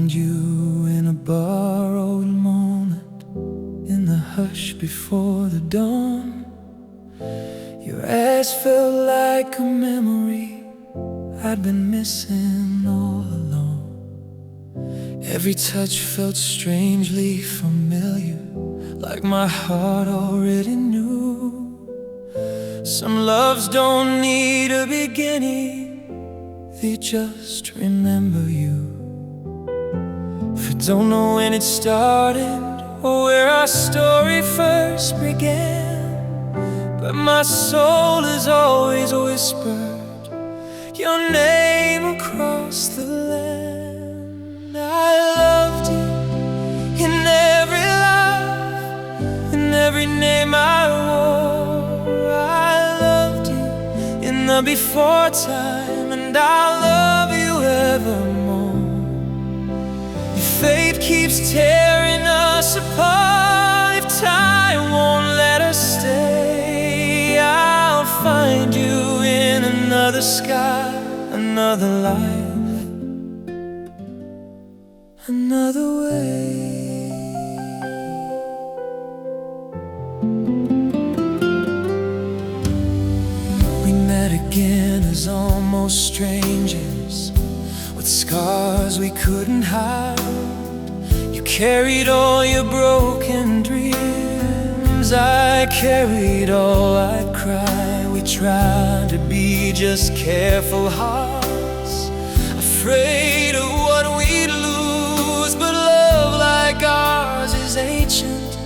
found you in a borrowed moment, in the hush before the dawn. Your ass felt like a memory I'd been missing all along. Every touch felt strangely familiar, like my heart already knew. Some loves don't need a beginning, they just remember you. I don't know when it started or where our story first began, but my soul has always whispered your name across the land. I loved you in every life, in every name I wore. I loved you in the before time, and I'll love you evermore. Fate keeps tearing us apart. If time won't let us stay, I'll find you in another sky, another life, another way. We met again as almost strangers, with scars we couldn't hide. Carried all your broken dreams, I carried all I'd cry. We tried to be just careful hearts, afraid of what we'd lose. But love like ours is ancient,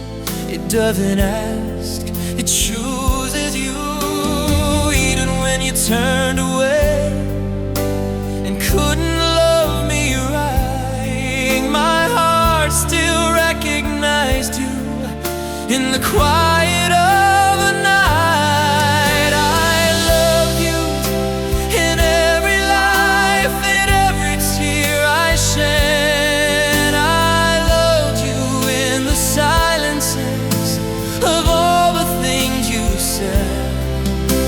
it doesn't ask, it chooses you. Even when you turned away and couldn't love me right, my heart still recognized you in the quiet of the night. I love you in every life, in every tear I shed. I loved you in the silences of all the things you said.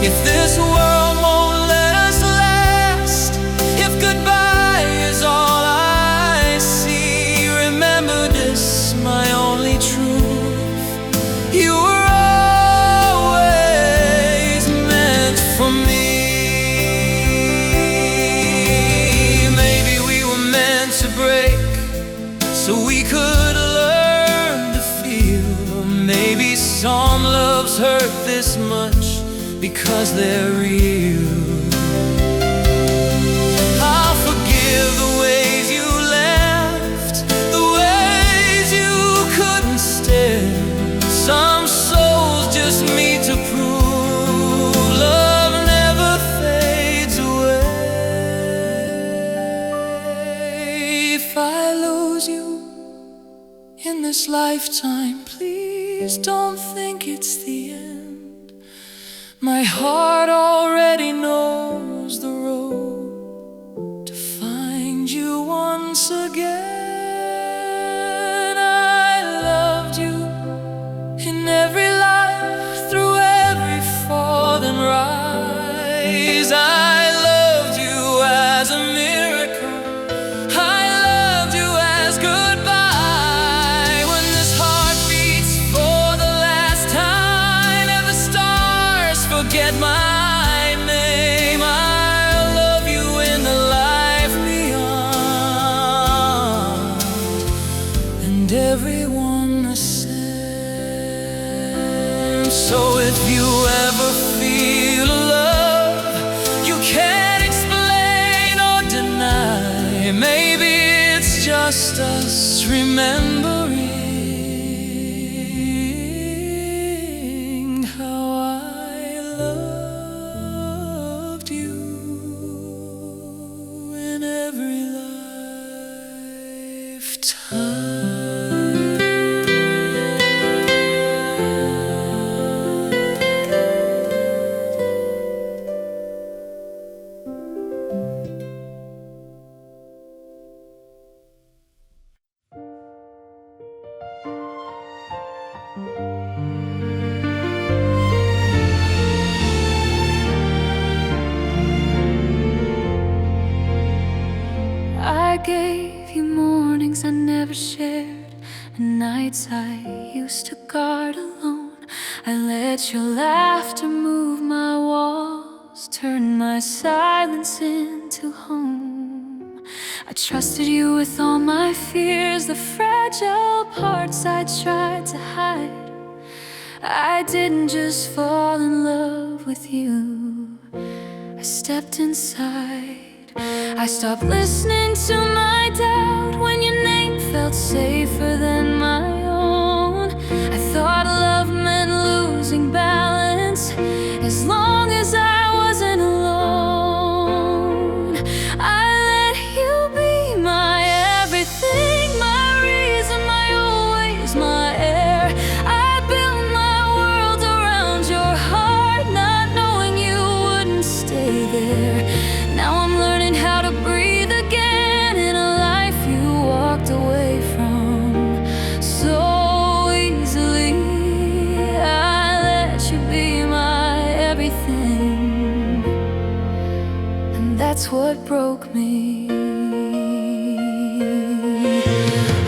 If this world won't let us last, if goodbye is all I see, remember this, my only truth: you were always meant for me. Maybe we were meant to break so we could learn to feel. Maybe some loves hurt this much because they're real. I'll forgive the ways you left, the ways you couldn't stare. Some souls just meet to prove love never fades away. If I lose you in this lifetime, please don't think it's the end. My heart already knows the road to find you once again. I loved you in every life, through every fall and rise. I loved you as a miracle, I loved you as goodbye. When this heart beats for the last time and the stars forget my name, I love you in the life beyond, and everyone the same. So if you ever feel a love you can't explain or deny, maybe it's just us remembering how I loved you in every lifetime. I gave gave you mornings I never shared, and nights I used to guard alone. I let your laughter move my walls, turn my silence into home. I trusted you with all my fears, the fragile parts I tried to hide. I didn't just fall in love with you, I stepped inside. I stopped listening to my doubt when your name felt safer than my own. I thought love meant losing balance as long as I wasn't alone. I let you be my everything, my reason, my always, my air. I built my world around your heart, not knowing you wouldn't stay there. Now I'm learning how to breathe again in a life you walked away from so easily. I let you be my everything, and that's what broke me.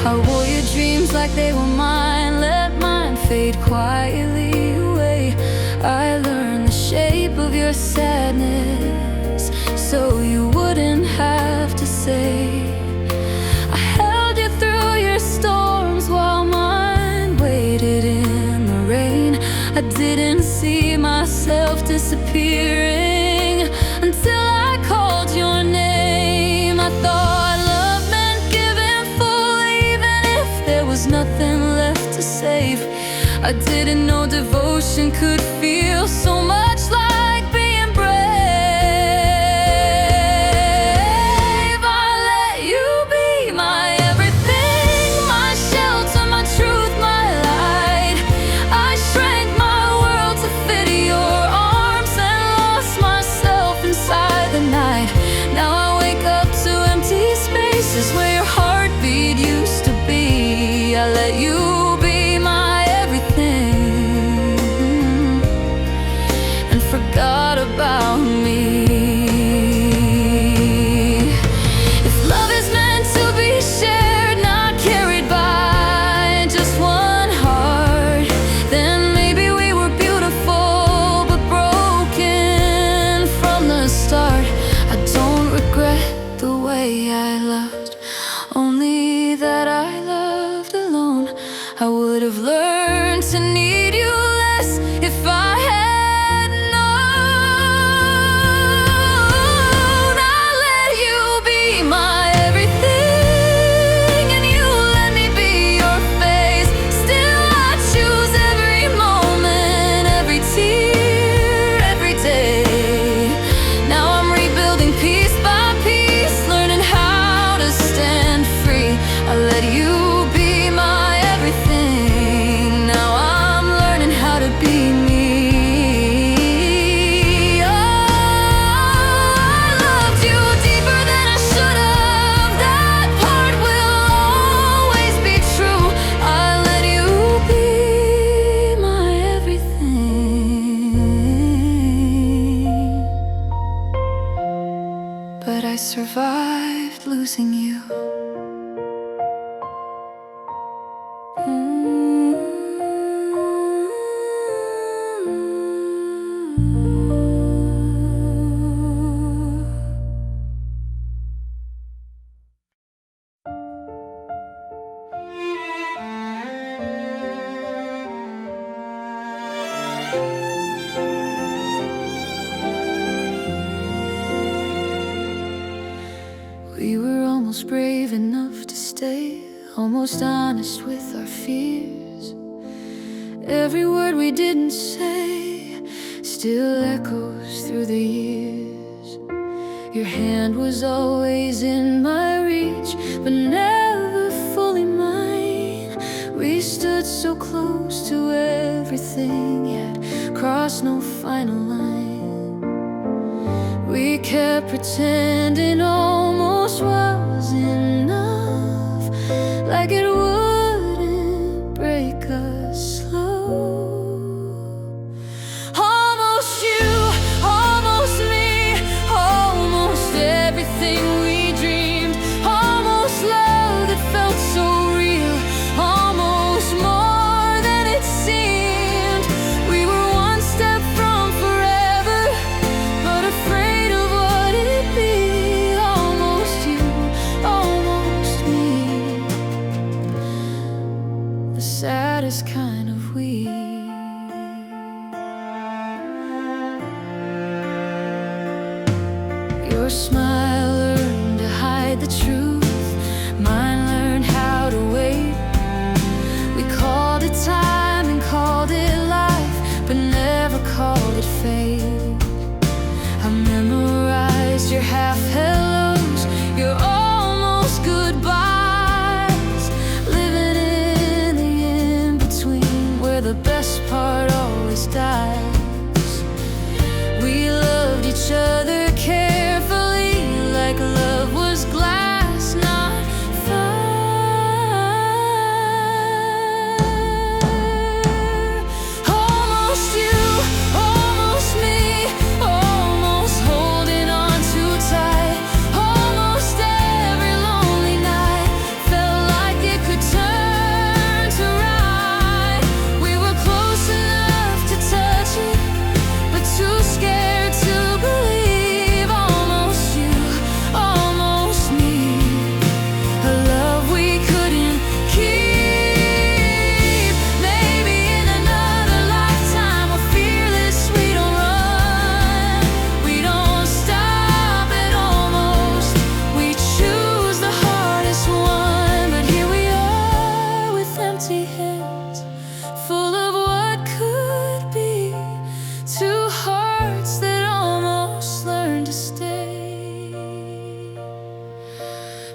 I wore your dreams like they were mine, let mine fade quietly away. I learned the shape of your sadness so you wouldn't have to say. I held you through your storms while mine waited in the rain. I didn't see myself disappearing until I called your name. I thought love meant giving full even if there was nothing left to save. I didn't know devotion could feel so much like being brave. I let you be my everything, my shelter, my truth, my light. I shrank my world to fit your arms and lost myself inside the night. Now I wake up to empty spaces where your heartbeat used to be. I let you be my everything and forgot about me. If love is meant to be shared, not carried by just one heart, then maybe we were beautiful but broken from the start. I don't regret the way I loved, only that I loved alone. I would have learned to need you less if I had known. I let you be my everything, and you let me be your face. Still I choose every moment, every tear, every day. Now I'm rebuilding piece by piece, learning how to stand free. I let you be my everything. Now I'm learning how to be me. Oh, I loved you deeper than I should have. That part will always be true. I let you be my everything, but I survived losing you. We were almost brave enough to stay, almost honest with our fears. Every word we didn't say still echoes through the years. Your hand was always in my reach, but never fully mine. We stood so close to everything, yet crossed no final line. We kept pretending almost was enough, like it wouldn't break us slow. Almost you, almost me, almost everything we dreamed, almost love.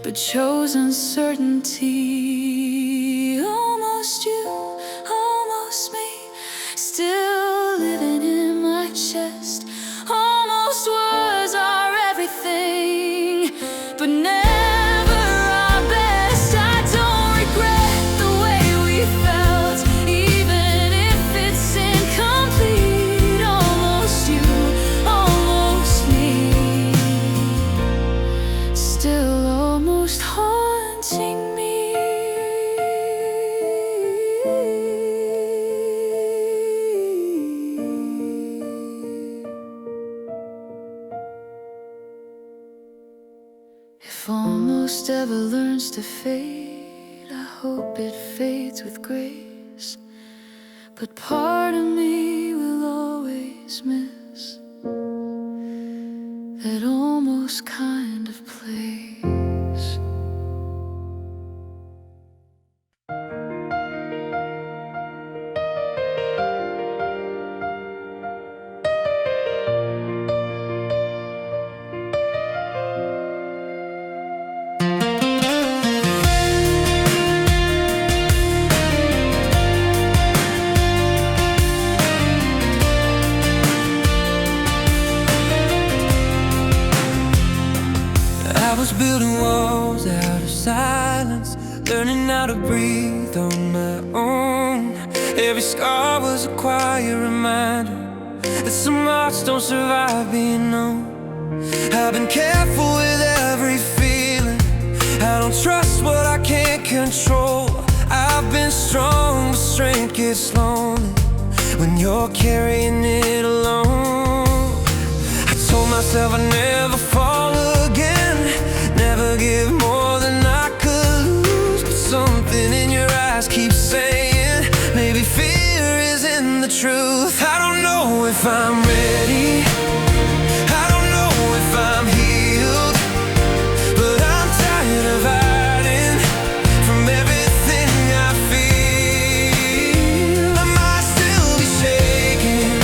but chose uncertainty. Almost you, almost me, still living in my chest. Almost was our everything, but never our best. I don't regret the way we felt, even if it's incomplete. Almost you, almost me, still almost haunting me. If almost ever learns to fade, I hope it fades with grace. But part of me will always miss that almost kind of place. I was building walls out of silence, learning how to breathe on my own. Every scar was a quiet reminder that some hearts don't survive being known. I've been careful with every feeling, I don't trust what I can't control. I've been strong, but strength gets lonely when you're carrying it alone. I told myself I'd never fall again, never give more than I could lose. But something in your eyes keeps saying maybe fear isn't the truth. I don't know if I'm ready, I don't know if I'm healed, but I'm tired of hiding from everything I feel. I might still be shaking,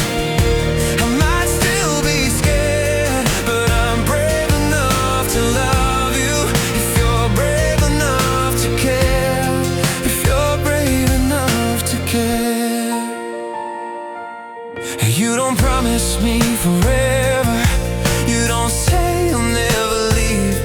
I might still be scared, but I'm brave enough to love you if you're brave enough to care. If you're brave enough to care. You don't promise me forever, you don't say you'll never leave.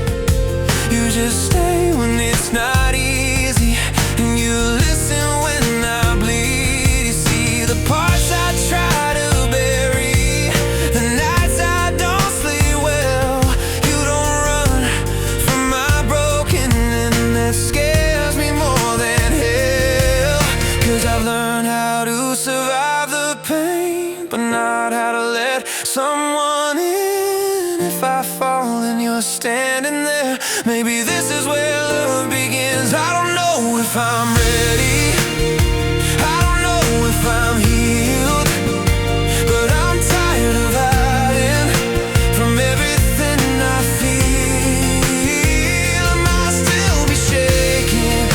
You just stay when it's not easy, and you listen when I bleed. You see the parts I try to bury, the nights I don't sleep well. You don't run from my broken, and that scares me more than hell. 'Cause I've learned how to survive the pain, but not how to let someone in. If I fall and you're standing there, maybe this is where love begins. I don't know if I'm ready, I don't know if I'm healed, but I'm tired of hiding from everything I feel. I might still be shaking,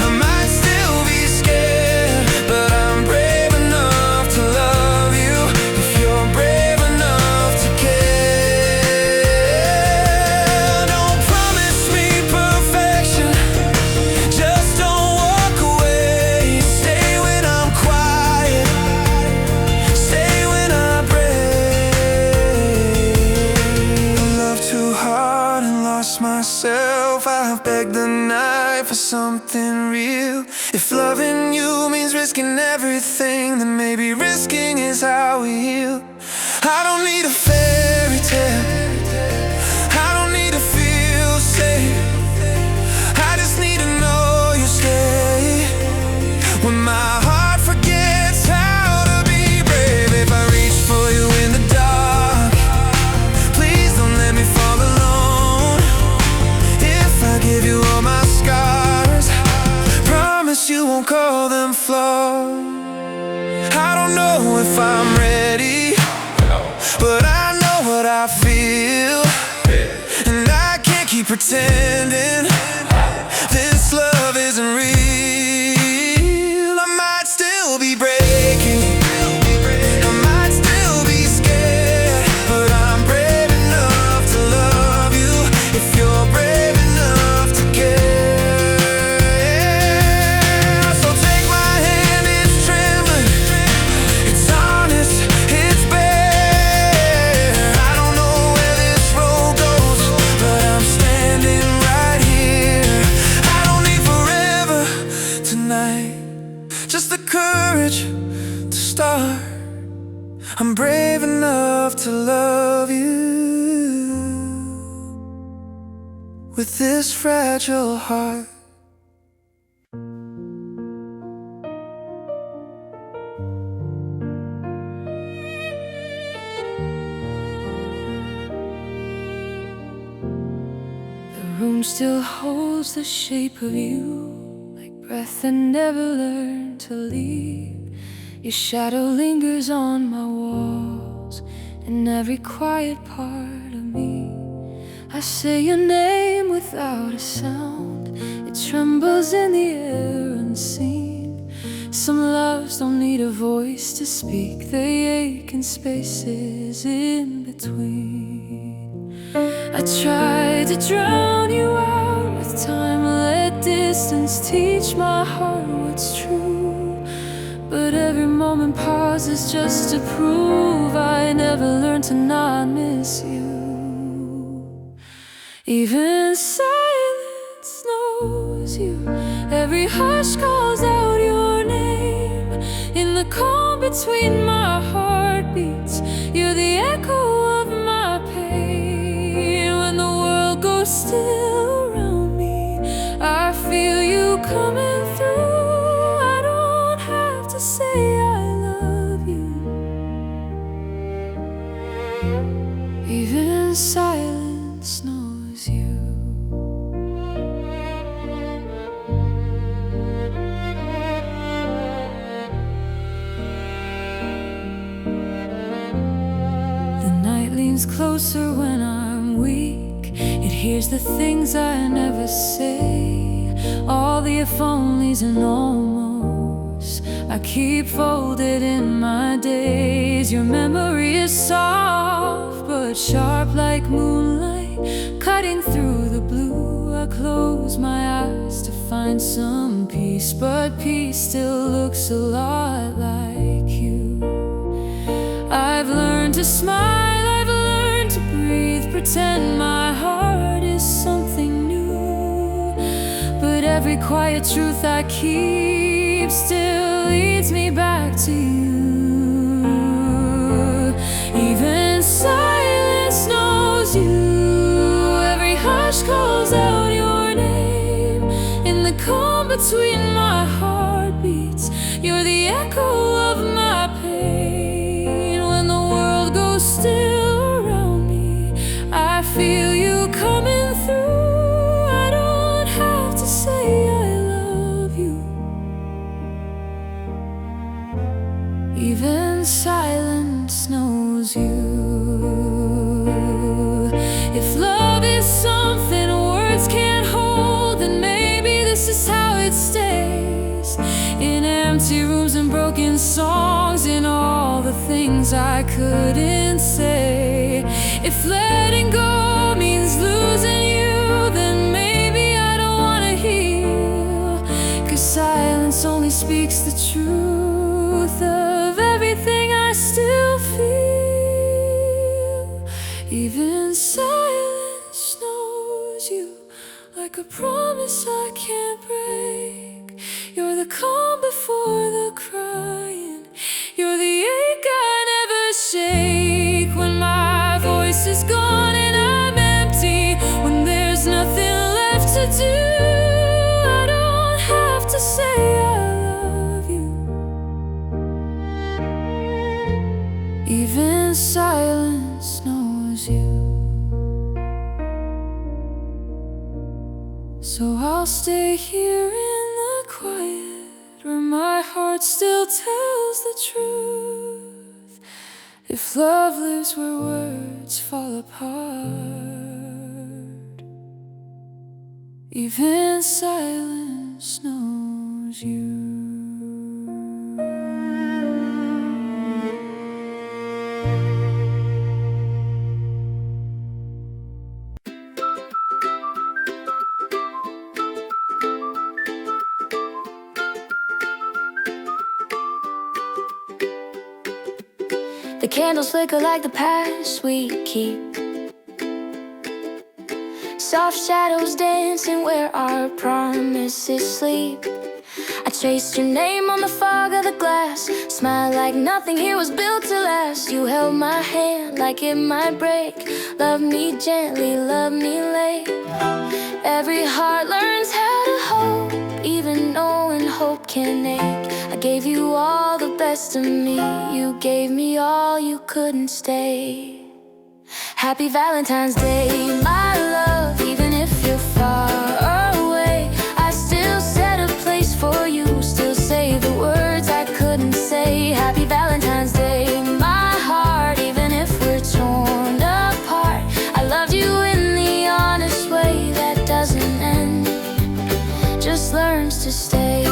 I might still be scared, but I'm brave enough to love you if you're brave enough to care. Don't promise me perfection, just don't walk away. Stay when I'm quiet, stay when I break. I loved too hard and lost myself. I've begged the night for something real. If loving you means risking everything, then maybe risking is how we heal. I don't need a fairy tale, I don't need to feel safe, I just need to know you stay. When my heart forgets how to be brave, if I reach for you in the dark, please don't let me fall alone. If I give you all my scars, promise you won't call them flaws. I don't know if I'm ready, but I know what I feel, and I can't keep pretending this love isn't real. I might still be breaking, I might still be scared, but I'm brave enough to love you if you're brave enough I'm brave enough to love you with this fragile heart. The room still holds the shape of you, like breath that never learned to leave. Your shadow lingers on my walls, in every quiet part of me. I say your name without a sound, it trembles in the air unseen. Some loves don't need a voice to speak, they ache in spaces in between. I tried to drown you out with time, let distance teach my heart what's true. But every moment pauses just to prove I never learned to not miss you. Even silence knows you, every hush calls out your name. In the calm between my heartbeats, you're the echo of my pain. When the world goes still around me, I feel you coming through. I don't have to say I love you. Even silence knows you. The night leans closer when I'm weak, it hears the things I never say, all the if onlys and almost I keep folded in my days. Your memory is soft but sharp like moonlight, cutting through the blue. I close my eyes to find some peace, but peace still looks a lot like you. I've learned to smile, I've learned to breathe, pretend my heart is something new. But every quiet truth I keep still leads me back to you. Even silence knows you, every hush calls out your name. In the calm between my heartbeats, you're the echo of my pain. When the world goes still around me, I feel you coming through. I don't have to say I love you. Even silence knows you. If love is something words can't hold, then maybe this is how it stays. In empty rooms and broken songs, in all the things I couldn't say. If letting go means losing you, then maybe I don't wanna heal. 'Cause silence only speaks the truth of everything I still feel. Even silence knows you, like a promise I can't break. You're the calm before the crying, you're the ache I never shake. When my voice is gone and I'm empty, when there's nothing left to do, I don't have to say I love you. Even silence knows you. So I'll stay here in the quiet, where my heart still tells the truth. If love lives where words fall apart, even silence knows you. The candles flicker like the past we keep, soft shadows dancing where our promises sleep. I chased your name on the fog of the glass. Smile like nothing here was built to last. You held my hand like it might break. Love me gently, love me late. Every heart learns how to hope, even knowing hope can ache. I gave you all the best of me. You gave me all, you couldn't stay. Happy Valentine's Day, my love. Even if you're far away, I still set a place for you. Still say the words I couldn't say. Happy Valentine's Day, my heart. Even if we're torn apart, I loved you in the honest way that doesn't end, just learns to stay.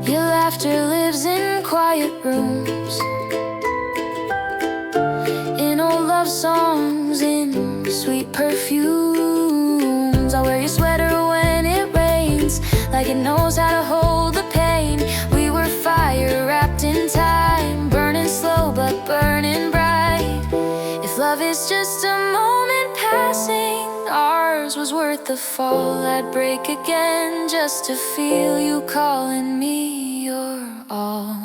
Your laughter lives in quiet rooms, in old love songs, in sweet perfumes. I'll wear your sweater when it rains, like it knows how to hold the pain. We were fire wrapped in time, burning slow but burning bright. If love is just a moment passing, ours was worth the fall. I'd break again just to feel you calling me your all.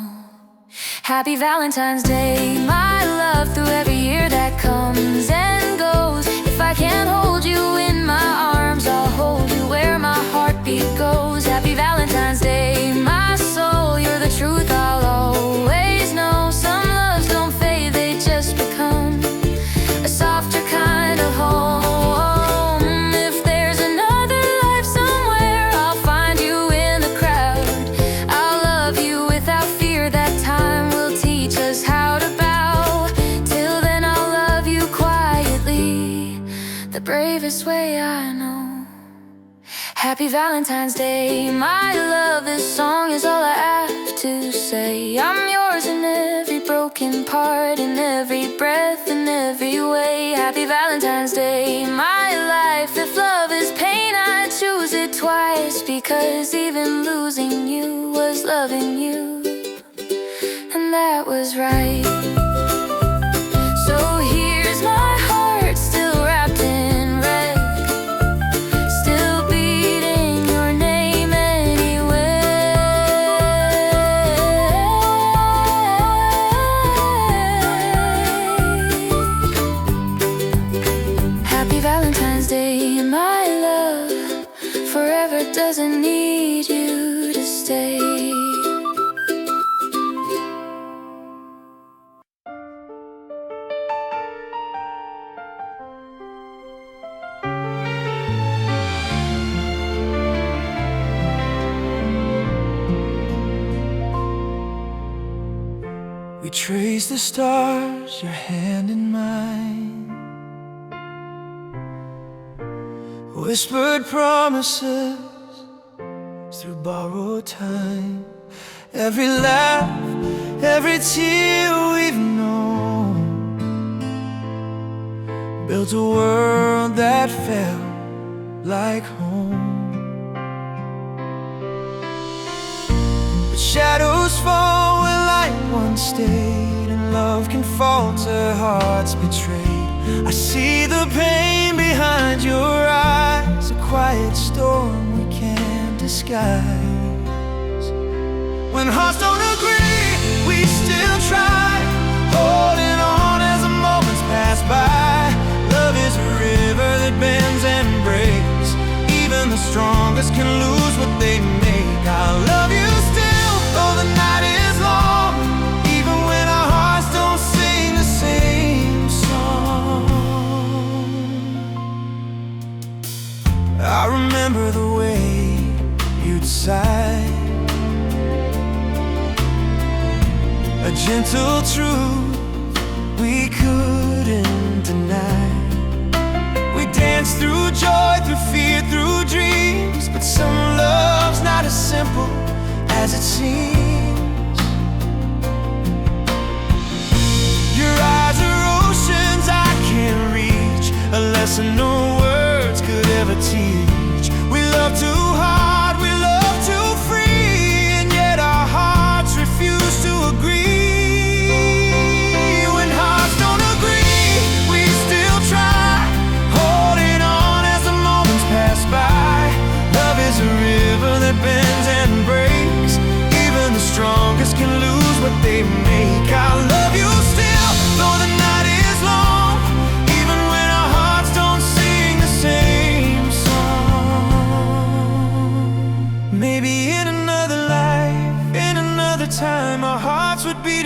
Happy Valentine's Day, my love. Through every year that comes and goes, if I can't hold you in my arms, I'll hold you where my heartbeat goes. Happy Valentine's Day, my soul. You're the truth I'll always know. Some loves don't fade, they just become a softer kind of home. If there's another life somewhere, I'll find you in the crowd. I'll love you without fear. That time will teach us how to bow. Till then I'll love you quietly, the bravest way I know. Happy Valentine's Day, my love. This song is all I have to say. I'm yours in every broken part, in every breath, in every way. Happy Valentine's Day, my life. If love is pain, I choose it twice, because even losing you was loving you, and that was right. So here's my heart, still wrapped in red, still beating your name anyway. Happy Valentine's Day, my love. Forever doesn't need you to stay. We trace the stars, your hand in mine, whispered promises through borrowed time. Every laugh, every tear we've known, built a world that felt like home. But shadows fall where light once stayed, and love can falter, hearts betrayed. I see the pain behind your eyes, a quiet storm we can't disguise. When hearts don't agree, we still try, holding on as the moments pass by. Love is a river that bends and breaks, even the strongest can lose what they make. I'll love you still, though the night is long, even when our hearts don't sing the same song. I remember the way you'd sigh, a gentle truth we couldn't deny. We danced through joy, through fear, through dreams. But some love's not as simple as it seems. Your eyes are oceans I can't reach, a lesson no words could ever teach. We love too hard, we love too free, and yet our hearts refuse to agree. When hearts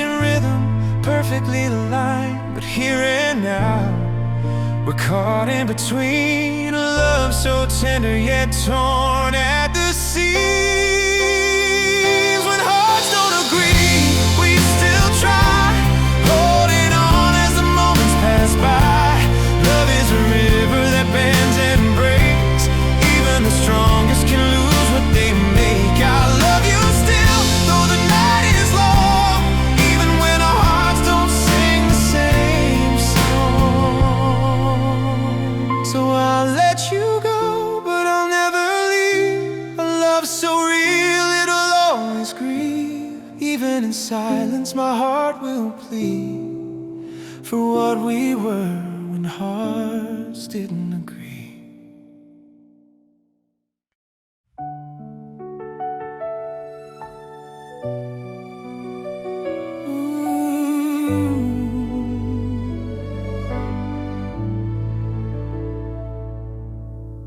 beat and rhythm perfectly aligned. But here and now, we're caught in between a love so tender yet torn at the seams. When hearts don't agree, we still try, holding on as the moments pass by. Love is a river that bends and breaks. Even the strongest can lose what they make. I love you still, though the night is long, even when our hearts don't sing the same song. So I'll let you go, but I'll never leave. A love so real, it'll always grieve. Even in silence, my heart will plead for what we were when hearts didn't agree.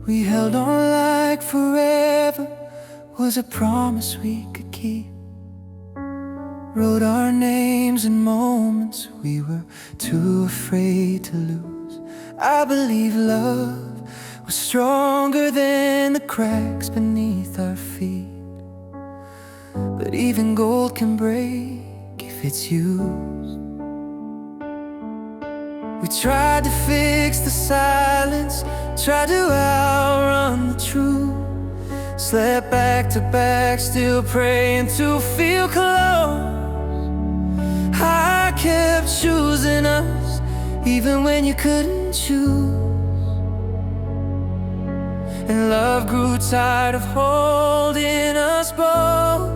We held on like forever was a promise we could keep. Wrote our names in moments we were too afraid to lose. I believe love was stronger than the cracks beneath our feet. But even gold can break if it's used. We tried to fix the silence, tried to outrun the truth. Slept back to back, still praying to feel close. I kept choosing us, even when you couldn't choose. And love grew tired of holding us both.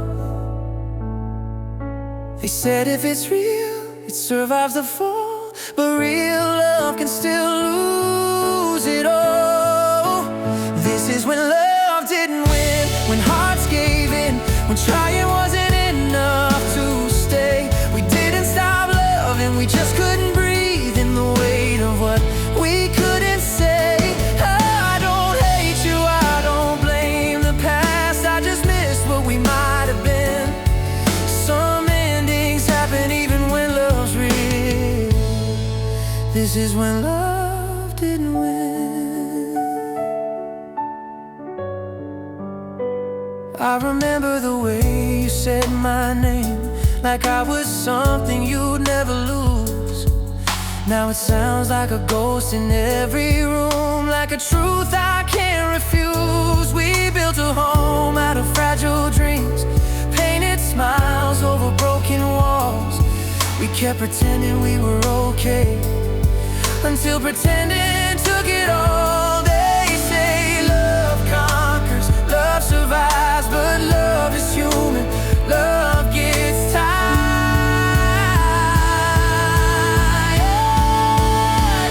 They said if it's real, it survives the fall. But real love can still lose it all. This is when love didn't win, when hearts gave in, when trying wasn't enough to stay. We didn't stop loving, we just couldn't breathe in the weight of what we couldn't say. I don't hate you, I don't blame the past, I just missed what we might have been. Some endings happen even when love's real. This is when love didn't win. I remember the way you said my name, like I was something you'd never lose. Now it sounds like a ghost in every room, like a truth I can't refuse. We built a home out of fragile dreams, painted smiles over broken walls. We kept pretending we were okay, until pretending took it all. They say love conquers, love survives, but love is human, love gets tired.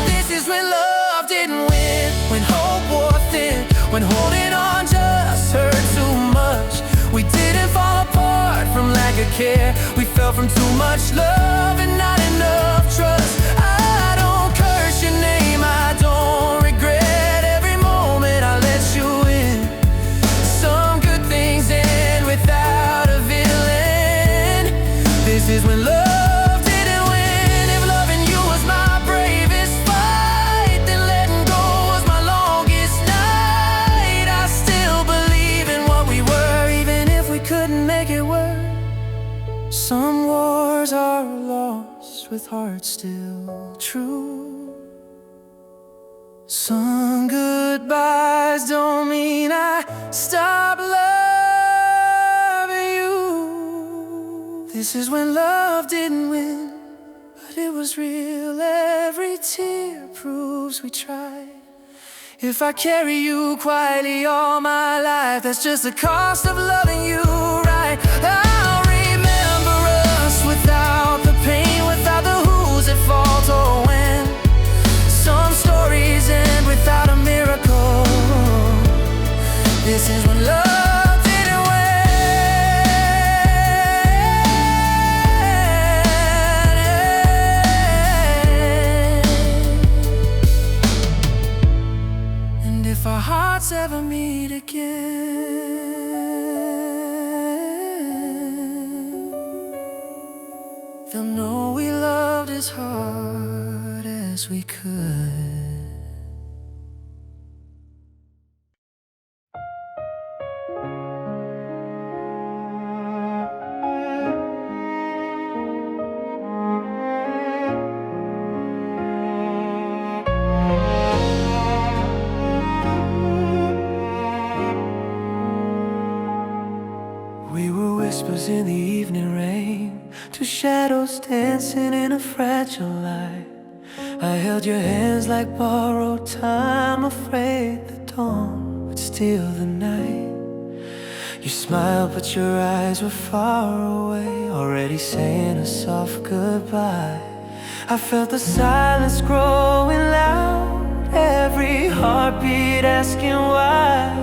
This is when love didn't win, when hope wore thin, when holding on just hurt too much. We didn't fall apart from lack of care, we fell from too much love and not enough trust. I don't curse your name, I don't regret every moment I let you in. Some good things end without a villain. This is when love didn't win. If loving you was my bravest fight, then letting go was my longest night. I still believe in what we were, even if we couldn't make it work. Some wars are lost with hearts still true. Some goodbyes don't mean I stop loving you. This is when love didn't win, but it was real. Every tear proves we tried. If I carry you quietly all my life, that's just the cost of loving you right. I'll remember us without the pain, without the who's at fault or when. Some stories end without a miracle. This is when love didn't win. And if our hearts ever meet again, know we loved as hard as we could. We were whispers in the evening rain, two shadows dancing in a fragile light. I held your hands like borrowed time, afraid the dawn would steal the night. You smiled but your eyes were far away, already saying a soft goodbye. I felt the silence growing loud, every heartbeat asking why.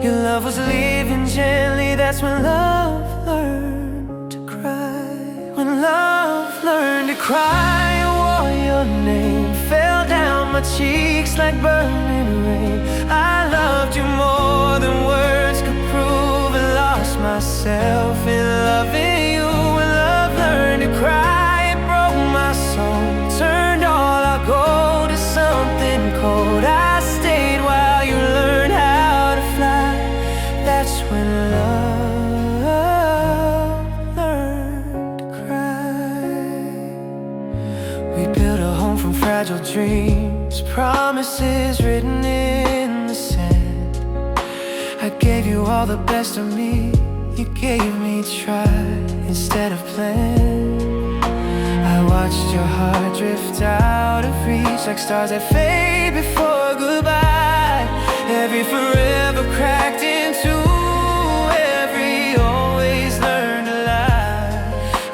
Your love was leaving gently, that's when love learned to cry. When love learned to cry, I wore your name, fell down my cheeks like burning rain. I loved you more than words could prove, and lost myself in loving you. When love learned to cry, it broke my soul, turned all our gold to something cold. I stayed while you learned how to fly. That's when love learned to cry. We built a home from fragile dreams, promises written in the sand. I gave you all the best of me, you gave me try instead of plan. I watched your heart drift out of reach, like stars that fade before goodbye. Every forever cracked into every always learned to lie.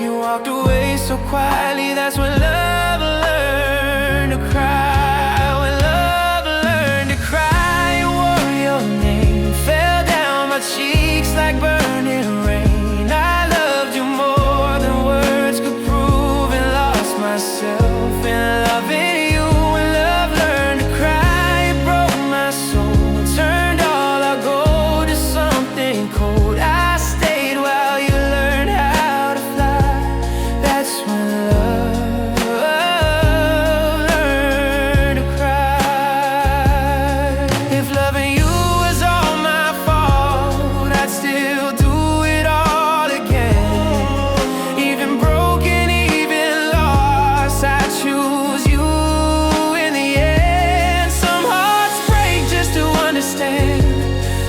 You walked away so quietly, that's when love learned to cry. When love learned to cry, you wore your name, fell down my cheeks like burning rain. I loved you more than words could prove, and lost myself in loving you. When love learned to cry, it broke my soul, turned all our gold to something cold. I stayed while you learned how to fly. That's when love learned to cry. If loving you was all my fault, I'd still do it all again. Even broken, even lost, I choose you in the end. Some hearts break just to understand,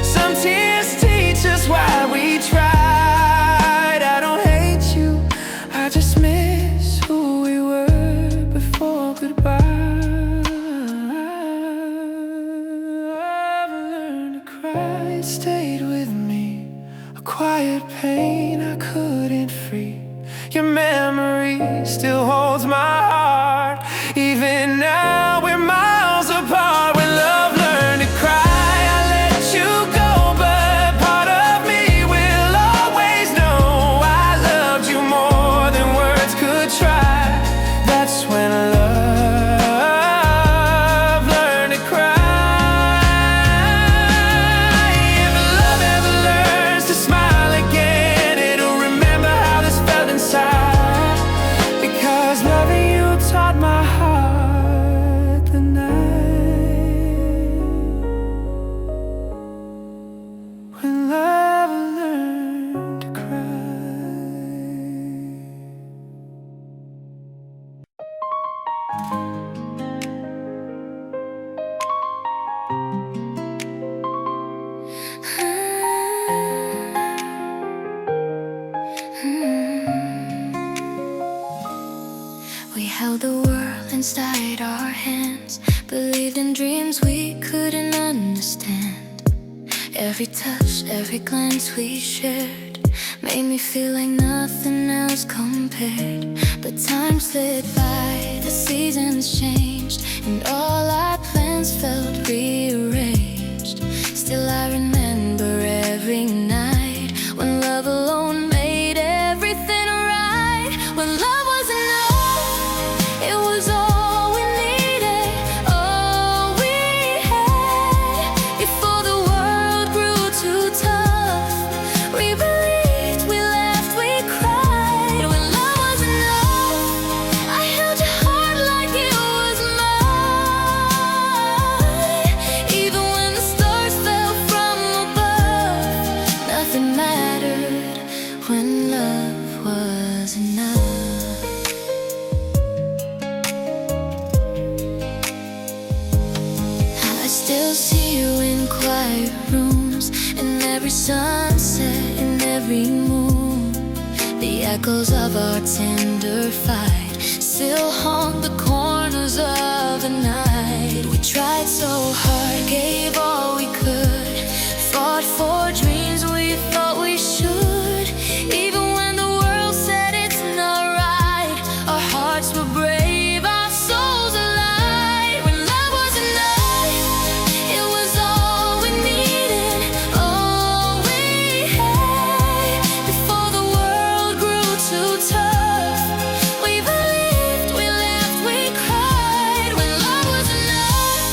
some tears teach us why we tried. I don't hate you, I just miss who we were before goodbye. I've learned to cry, it stayed with me, a quiet pain I couldn't free. Your memory still holds my heart, even now we're miles apart. When love learned to cry, I let you go, but part of me will always know I loved you more than words could try. That's when love learned to cry. If love ever learns to smile again, it'll remember how this felt inside. Because loving you taught my heart the night when love learned to cry. We held the world inside our hands, believed in dreams we couldn't understand. Every touch, every glance we shared made me feel like nothing else compared. But time slid by, the seasons changed, and all our plans felt rearranged. Still I remember every night when love alone made everything right. When love was enough, it was all we needed, all we had. Before the world grew too tough, we believed, we laughed, we cried. When love was enough, sunset and every moon, the echoes of our tender fight still haunt the corners of the night. We tried so hard, gave all we could, fought for dreams we thought we should. Even when the world said it's not right, our hearts were brave, our souls alight. When love was enough, it was all we needed, all we had. Before the world grew too tough, we believed, we laughed, we cried. When love was enough,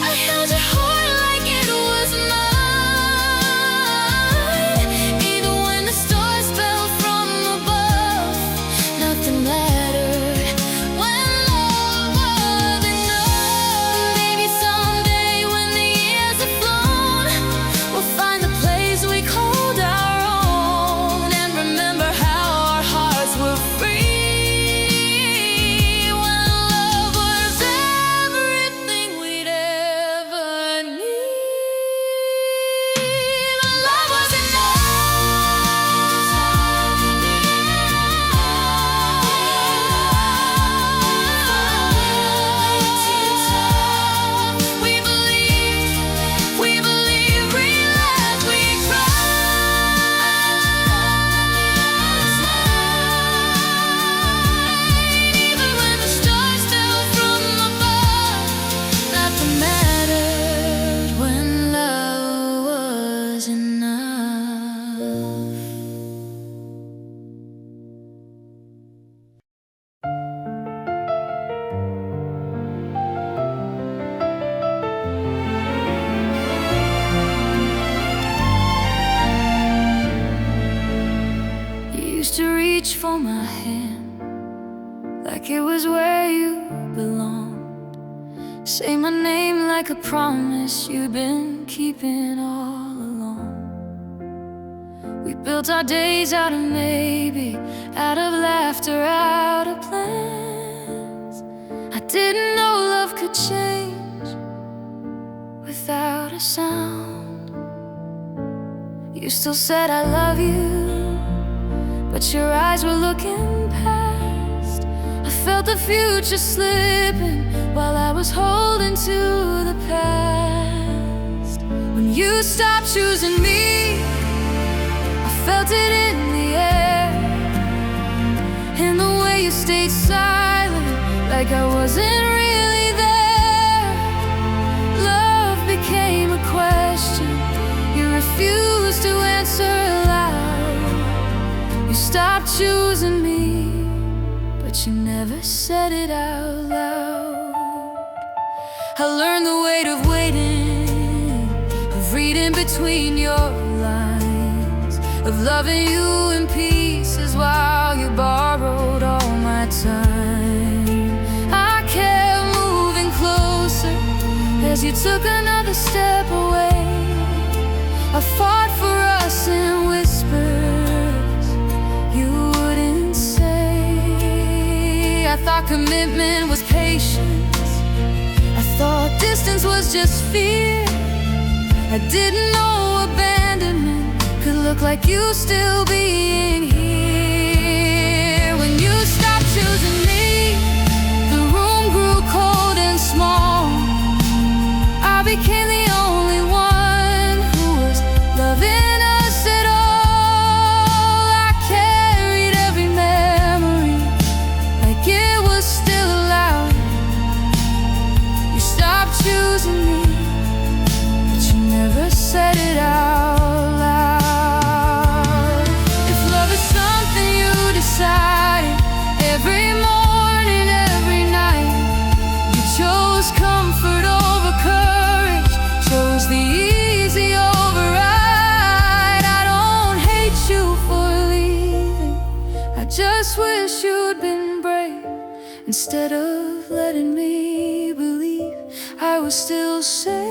I held your heart like it was mine. Even when the stars fell from above, nothing mattered. When love was enough. Maybe someday when the years have flown, we'll find the place we called our own, and remember how our hearts were free. When love was everything we'd ever need. When love was enough. We believed, we laughed, we cried. Even when the stars fell from above, nothing mattered. When love was enough. You used to reach for my hand like it was where you belonged. Say my name like a promise you'd been keeping all along. We built our days out of maybe, out of laughter, out of plans. I didn't know love could change without a sound. You still said I love you, but your eyes were looking past. I felt the future slipping while I was holding to the past. When you stopped choosing me, I felt it in the air, in the way you stayed silent, like I wasn't really there. Love became a question you refused to answer aloud. You stopped choosing me, but you never said it out loud. I learned the weight of waiting, of reading between your lines, of loving you in pieces while you borrowed all my time. I kept moving closer as you took another step away. I fought for us in whispers you wouldn't say. I thought commitment was patience, I thought distance was just fear. I didn't know abandonment could look like you still being here. When you stopped choosing me, the room grew cold and small. I became the only one who was loving us at all. I carried every memory like it was still alive. You stopped choosing me, but you never said it out loud. If love is something you decided every morning, every night, you chose comfort over courage, chose the easy override. I don't hate you for leaving, I just wish you'd been brave. Instead of letting me believe I was still safe,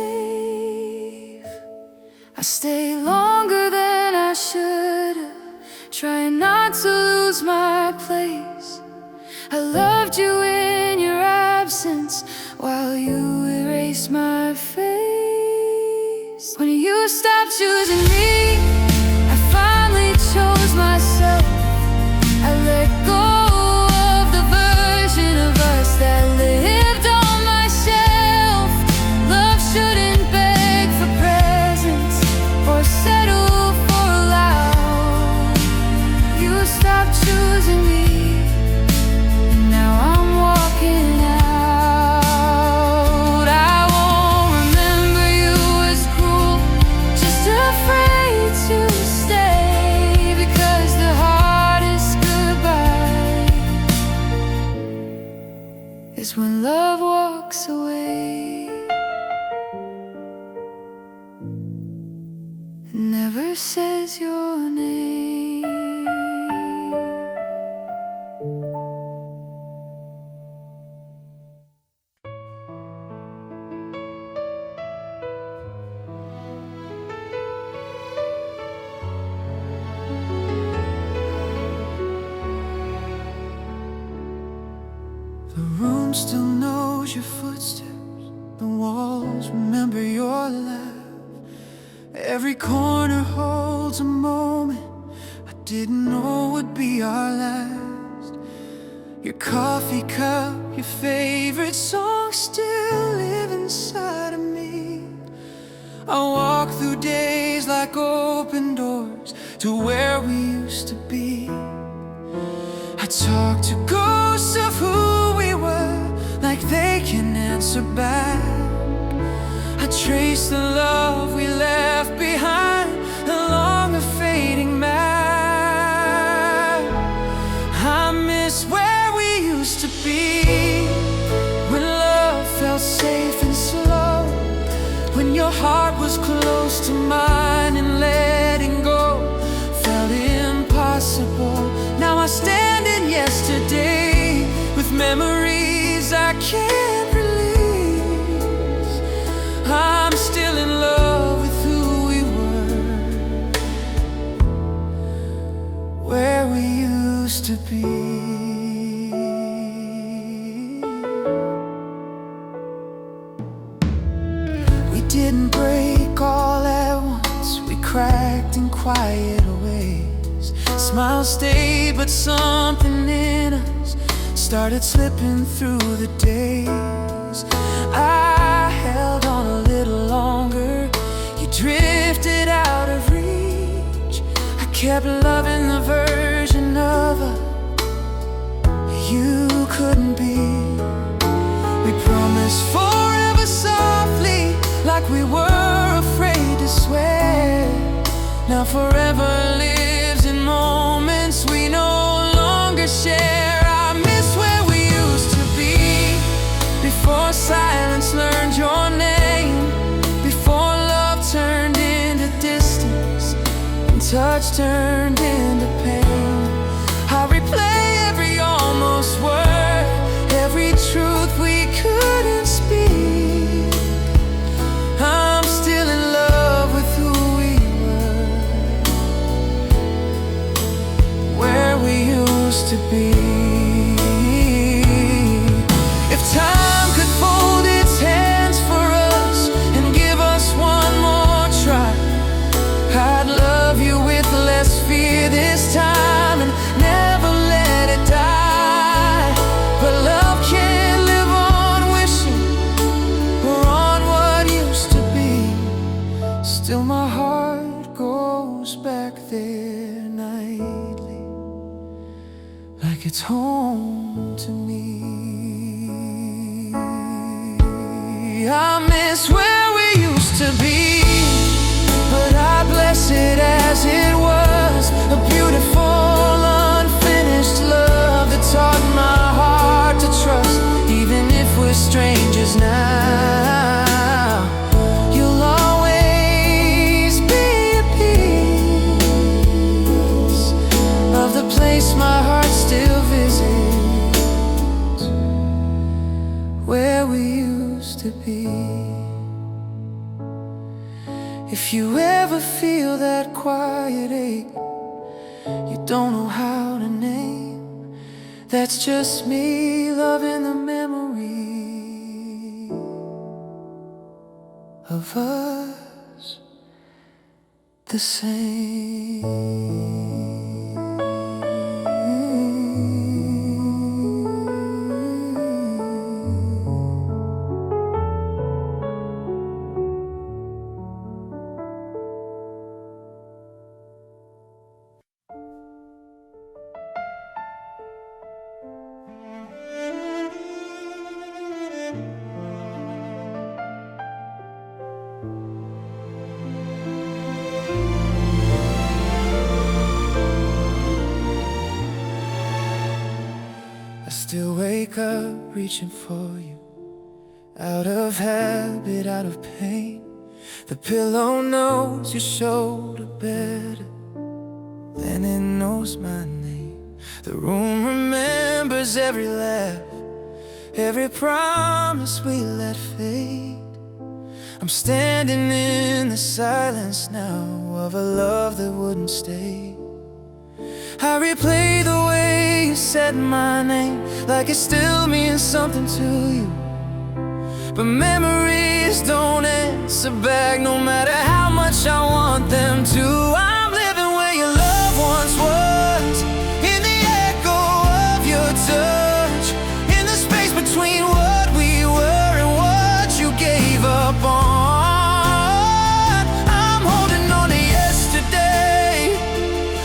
I stayed longer than I should have, trying not to lose my place. I loved you in your absence while you erased my face. When you stopped choosing me, is when love walks away, never says your name. The room still knows your footsteps, the walls remember your laugh. Every corner holds a moment I didn't know would be our last. Your coffee cup, your favorite song still live inside of me. I walk through days like open doors to where we used to be. I talk to ghosts of who we were, like they can answer back. I trace the love we left behind along a fading map. I miss where we used to be, when love felt safe and slow, when your heart was close to mine and letting go felt impossible. Now I stand in yesterday with memories I can't release. I'm still in love with who we were, where we used to be. We didn't break all at once, we cracked in quiet ways. Smiles stayed, but something in us started slipping through the days. I held on a little longer, you drifted out of reach. I kept loving the version of us you couldn't be. We promised forever softly, like we were afraid to swear. Now forever lives in moments we no longer share. I miss where we used to be, before silence learned your name, before love turned into distance and touch turned into pain. I replay every almost word, every truth we couldn't speak. I'm still in love with who we were, where we used to be. If time could fold its hands for us and give us one more try, I'd love you with less fear this time and never let it die. But love can't live on wishing we're on what used to be. Still my heart goes back there nightly, like it's home to me. I miss where we used to be, but I bless it as it was. A beautiful unfinished love that taught my heart to trust, even if we're strangers now. You'll always be a piece of the place my heart still visits, where we used to be. If you ever feel that quiet ache you don't know how to name, that's just me loving the memory of us the same. wake up reaching for you, out of habit, out of pain. The pillow knows your shoulder better than it knows my name. The room remembers every laugh, every promise we let fade. I'm standing in the silence now of a love that wouldn't stay. I replay the way you said my name, like it still means something to you. But memories don't answer back, no matter how much I want them to. I'm living where your love once was, in the echo of your touch, in the space between what we were and what you gave up on. I'm holding on to yesterday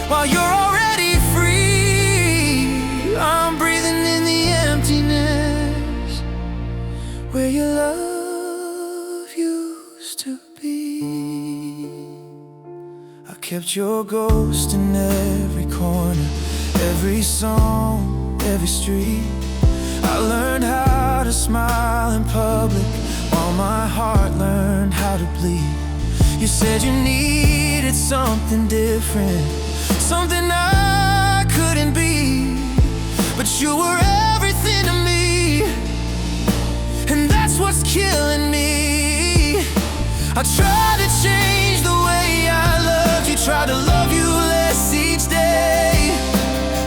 while you're already free. I'm breathing in the emptiness where your love used to be. I kept your ghost in every corner, every song, every street. I learned how to smile in public while my heart learned how to bleed. You said you needed something different, something I couldn't be, but you were everything to me, and that's what's killing me. I tried to change the way I loved you, tried to love you less each day,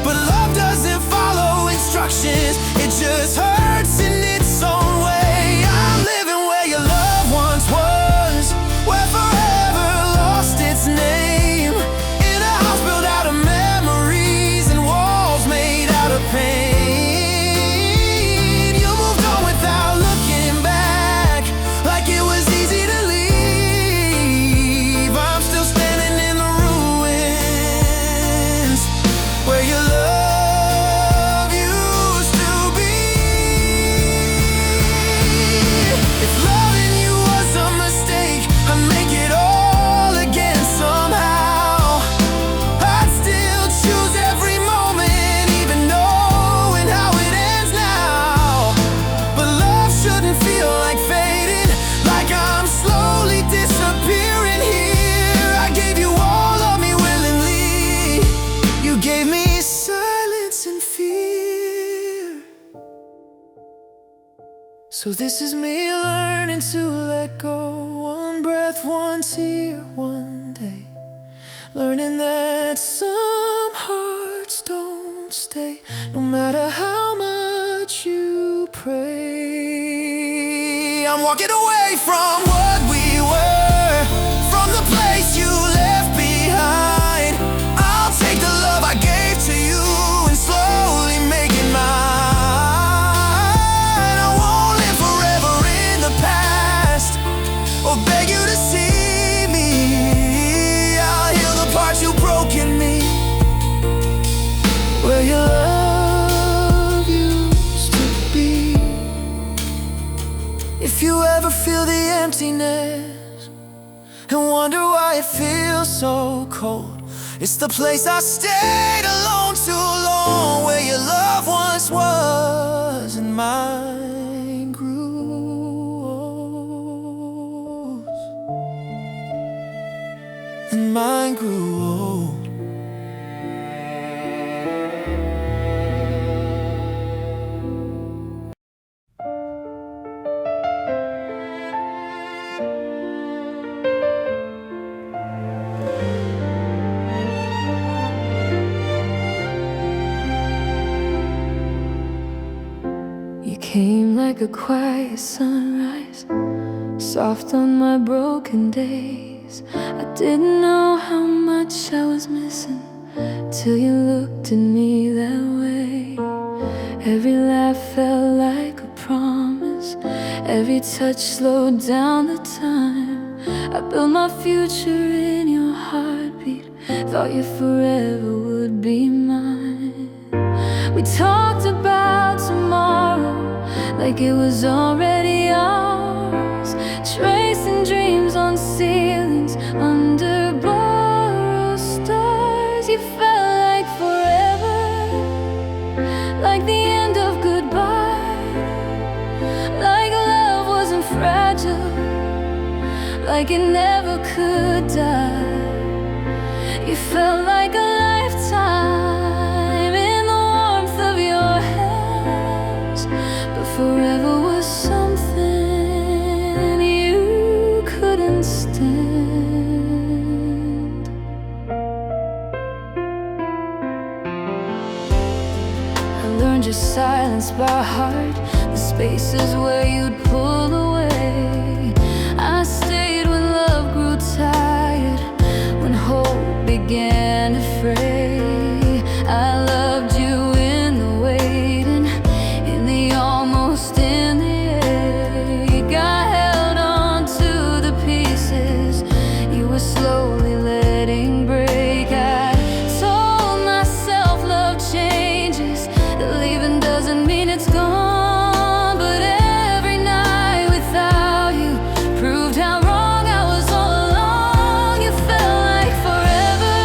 but love doesn't follow instructions, it just hurts in its own way. I'm living where your love once was, where forever lost its name, in a house built out of memories and walls made out of pain. You moved on without looking back, like it was easy to leave. I'm still standing in the ruins where your love used to be. If loving you was a mistake, I'd make it all again somehow. I'd still choose every moment, even knowing how it ends now. But love shouldn't feel like fading, like I'm slowly disappearing here. I gave you all of me willingly, you gave me silence and fear. So this is me learning to let go, one breath, one tear, one day. Learning that some hearts don't stay, no matter how much you pray. I'm walking away from what we were, from the place you left behind. I'll take the love I gave to you and slowly make it mine. I won't live forever in the past or beg you to see me. I'll heal the parts you broke in me, where your love used to be. If you ever feel the emptiness and wonder why it feels so cold, it's the place I stayed alone too long, where your love once was and mine grew old, and mine grew old. You came like a quiet sunrise, soft on my broken days. I didn't know how much I was missing till you looked at me that way. Every laugh felt like a promise, every touch slowed down the time. I built my future in your heartbeat, thought you forever would be mine. We talked about tomorrow like it was already ours, tracing dreams on ceilings under borrowed stars. You felt like forever, like the end of goodbye. like it never could die. You felt like a lifetime in the warmth of your hands, but forever was something you couldn't stand. I learned your silence by heart, the spaces where you'd pull away. I stayed when love grew tired, when hope began to fray. I loved you in the waiting, in the almost, in the ache. I held on to the pieces you were slowly letting break. I told myself love changes, that leaving doesn't mean it's gone, but every night without you proved how wrong I was all along. You felt like forever,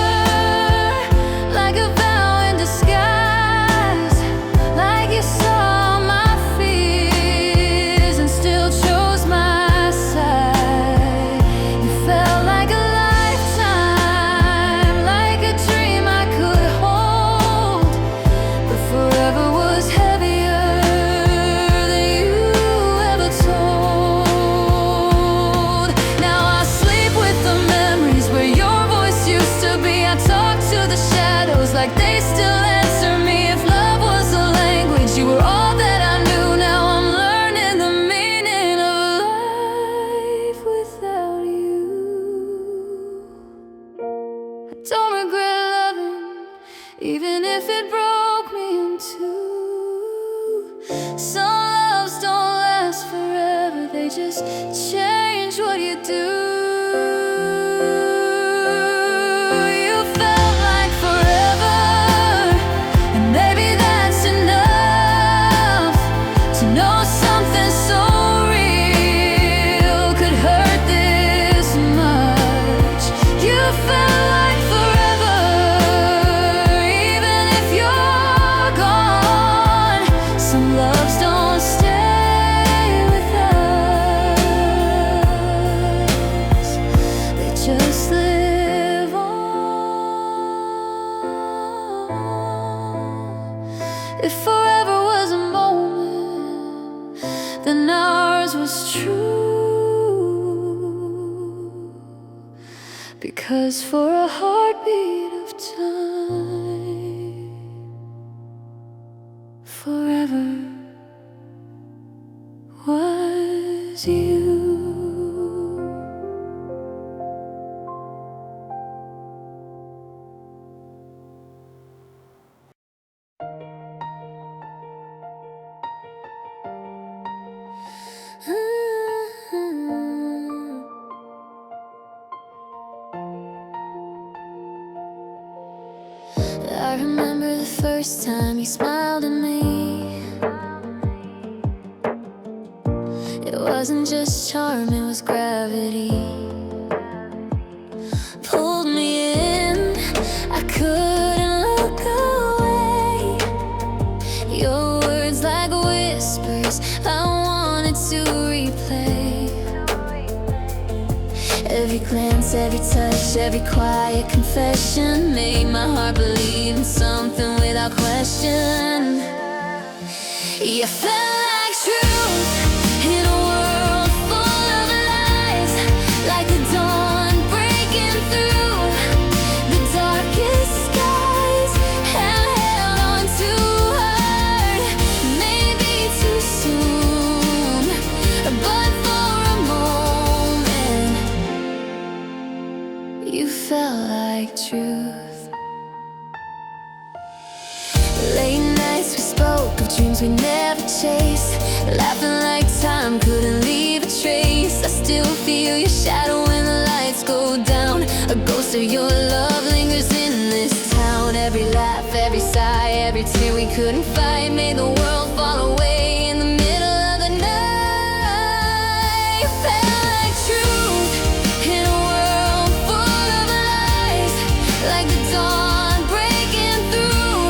like a vow in disguise, like you saw my fears and still chose my side. You felt like a lifetime, like a dream I could hold, but forever was heavier than you ever told. Now I sleep with the memories where your voice used to be. I talk to the shadows like they still answer me. If love was a language, you were all that I knew. Now I'm learning the meaning of life without you. I don't regret loving, even if it broke me in two. Some loves don't last forever, they just change what you do. You felt like forever, and maybe that's enough to know something so real could hurt this much. You felt like forever, even if you're gone. Some loves don't stay with us, they just live on. If forever was a moment, then ours was true, because for a heartbeat of time, forever was you. I remember the first time you smiled at me. It wasn't just charm, it was gravity. Pulled me in, I couldn't look away. Your words like whispers, I wanted to replay. Every glance, every touch, every quiet confession made my heart believe in something without question. You felt like truth in a world full of lies, like the dawn breaking through the darkest skies, and held on too hard, maybe too soon, but for a moment you felt like truth. Late nights we spoke of dreams we never chased, laughing like time couldn't leave a trace. I still feel your shadow when the lights go down. A ghost of your love lingers in this town. Every laugh, every sigh, every tear we couldn't fight made the world fall away in the middle of the night. You felt like truth in a world full of lies, like the dawn breaking through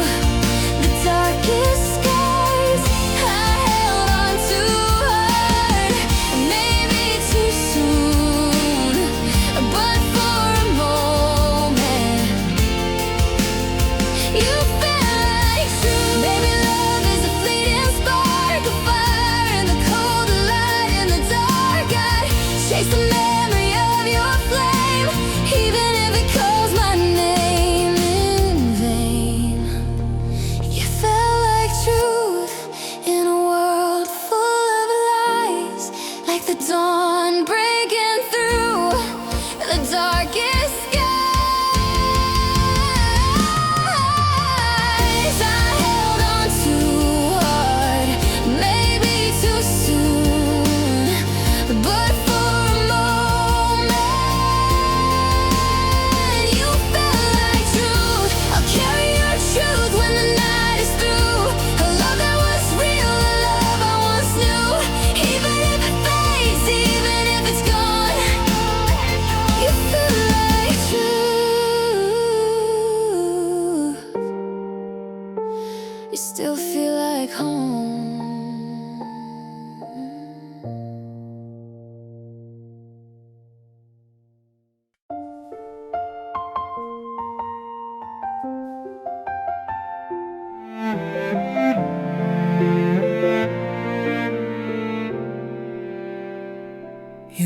the darkest skies. I held on too hard, maybe too soon,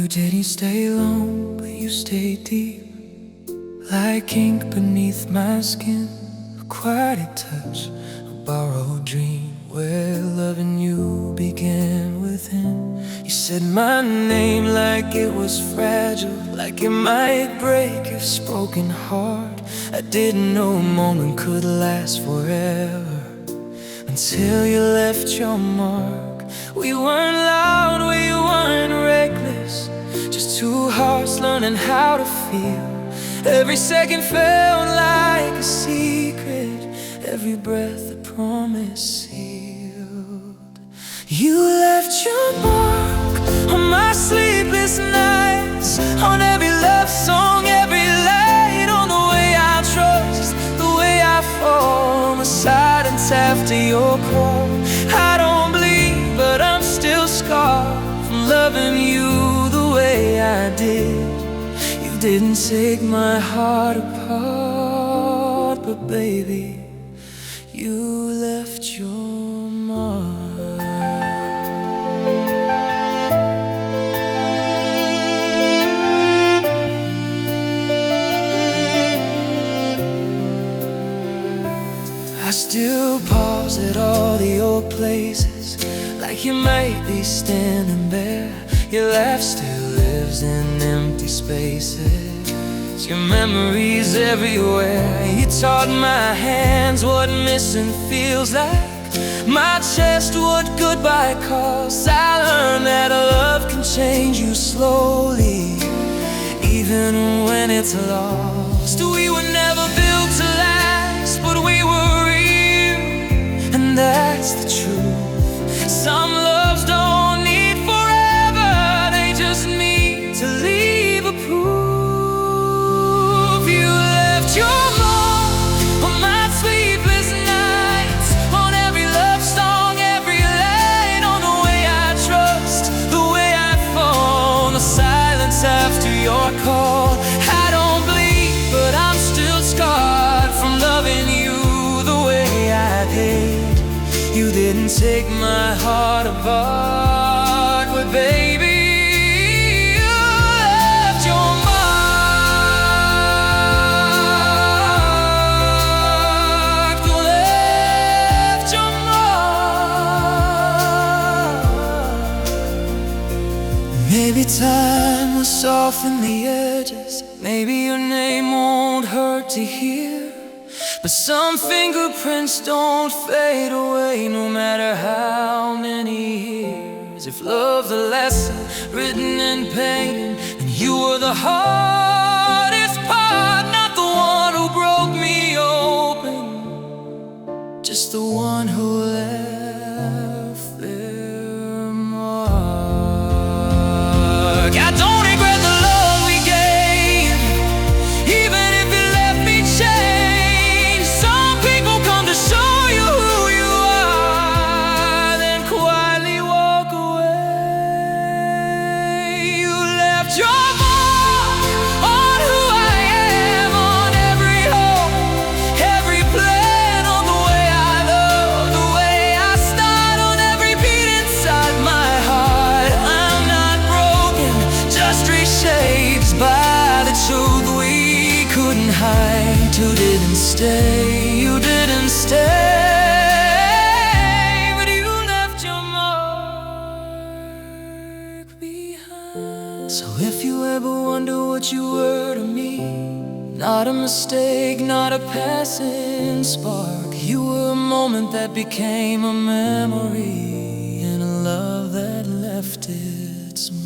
didn't stay long, but you stayed deep, like ink beneath my skin. A quiet touch, a borrowed dream, where loving you began within. You said my name like it was fragile, like it might break your spoken heart. I didn't know a moment could last forever, until you left your mark. We weren't loud, we weren't reckless, just two hearts learning how to feel. Every second felt like a secret, every breath a promise sealed. You left your mark on my sleepless nights, on every love song, every light, on the way I trust, the way I fall, the silence after your call. I don't bleed, but I'm still scarred from loving you the way I did. You didn't take my heart apart, but baby, you left your mark. I still pause at all the old places, like you might be standing there. Your laugh still lives in empty spaces, your memories everywhere. You taught my hands what missing feels like, my chest what goodbye costs. I learned that love can change you slowly, even when it's lost. We were never built to last, but we were real, and that's the truth. Some loves don't need forever, they just need to leave a proof. You left your mark on my sleepless nights, on every love song, every light, on the way I trust, the way I fall, the silence after your call. I don't bleed, but I'm still scarred from loving you the way I did. You didn't take my heart apart, but baby, you left your mark, left your mark. Maybe time will soften the edges, maybe your name won't hurt to hear, but some fingerprints don't fade away, no matter how many years. If love's the lesson written in pain, then you were the hardest part, not the one who broke me open, just the one who left their mark. I don't regret the love we gave, even if it left me changed. Some people come to show you who you are, then quietly walk away. You left your mark on who I am, on every hope, every plan, on the way I love, the way I start, on every beat inside my heart. I'm not broken, just reshaped by the truth we couldn't hide. You didn't stay, you didn't stay, but you left your mark behind. So if you ever wonder what you were to me, not a mistake, not a passing spark, you were a moment that became a memory, and a love that left its mark.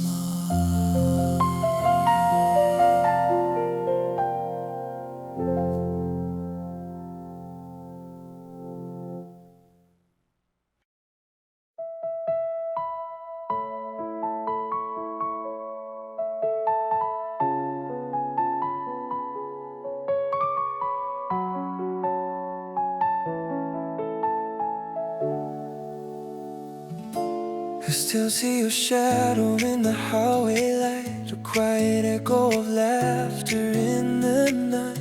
I still see your shadow in the highway light, a quiet echo of laughter in the night.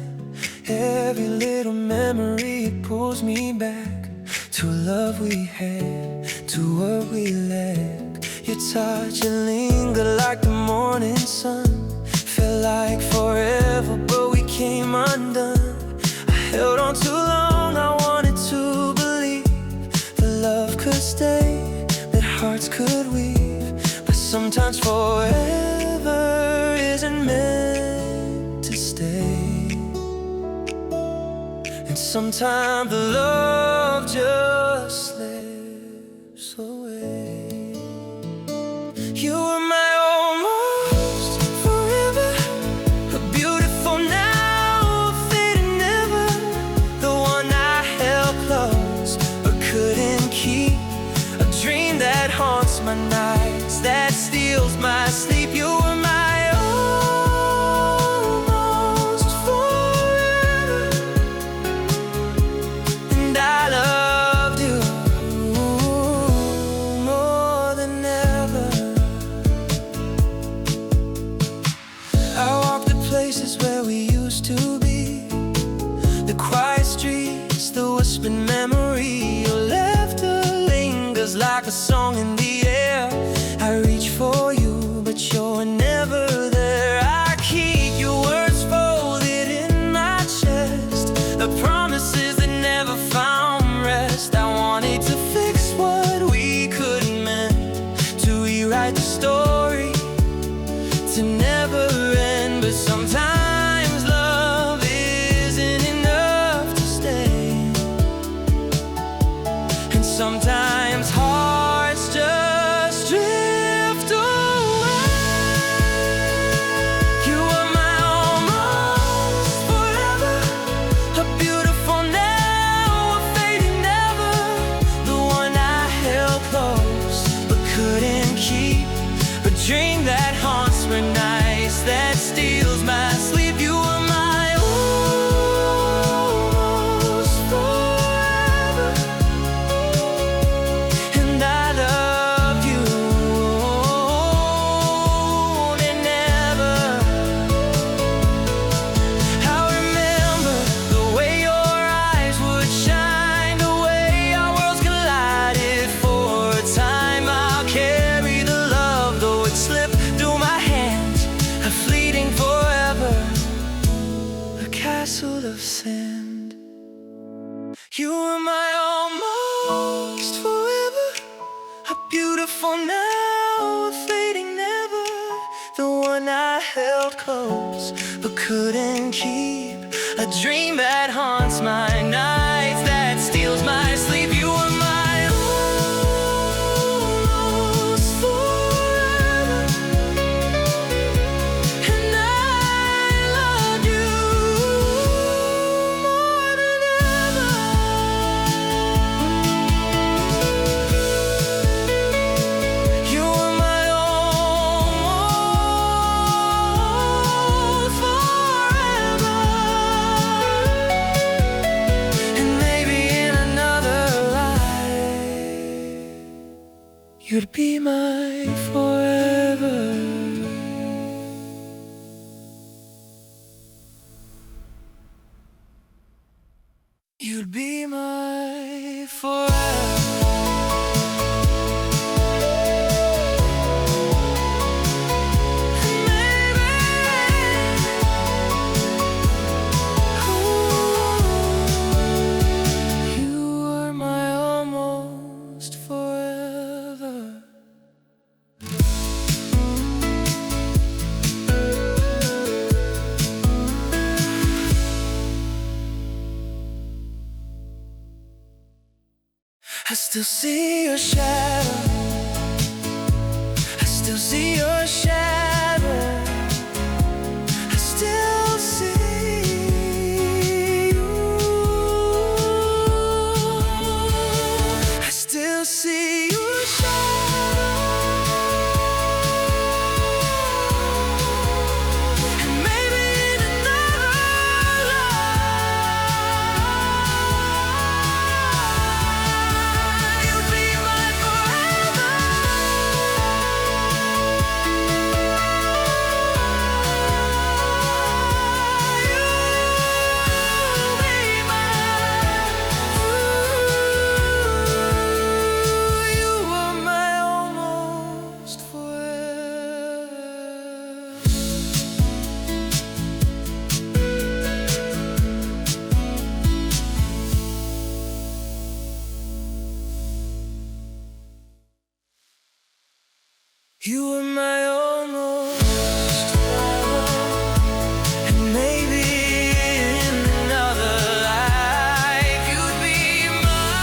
Every little memory, it pulls me back to love we had, to what we lacked. Your touch, it lingered like the morning sun. Felt like forever, but we came undone. I held on too long, I wanted to believe that love could stay, that hearts could weave. But sometimes forever isn't meant to stay, and sometimes the love just slips away. You were my almost forever, a beautiful now, a fading never, the one I held close but couldn't keep, a dream that haunts my nights, that steals my sleep. You were my almost forever, and I loved you more than ever. I walked the places where we used to be, the quiet streets, the whispered memory. Your laughter lingers like a song in the air. I reach for you, but you're never there. I keep your words folded in my chest, the promises that never found rest. I wanted to fix what we couldn't mend, to rewrite the story, to never end. But sometimes love isn't enough to stay, and sometimes hearts just drift away. You were my almost forever, a beautiful now, a fading never, the one I held close but couldn't keep, a dream that haunts my nights, that steals my sleep. You were my almost forever, and I love you more than ever. I remember the way your eyes would shine, the way our worlds collided for a time. I'll carry the love, though it slipped through my hands, a fleeting forever, a castle of sand. You were my almost forever, a beautiful now, a fading never, the one I held close but couldn't keep, a dream that haunts my nights, that steals my sleep. You were my almost forever, and I love you more than ever. You were my almost forever, and maybe in another life you'd be my forever. You'd be my forever. You were my almost forever. I still see your shadow, I still see your shadow, I still see you, I still see your shadow, and maybe in another life you'll be my forever. You were my almost forever, and maybe in another life you'd be my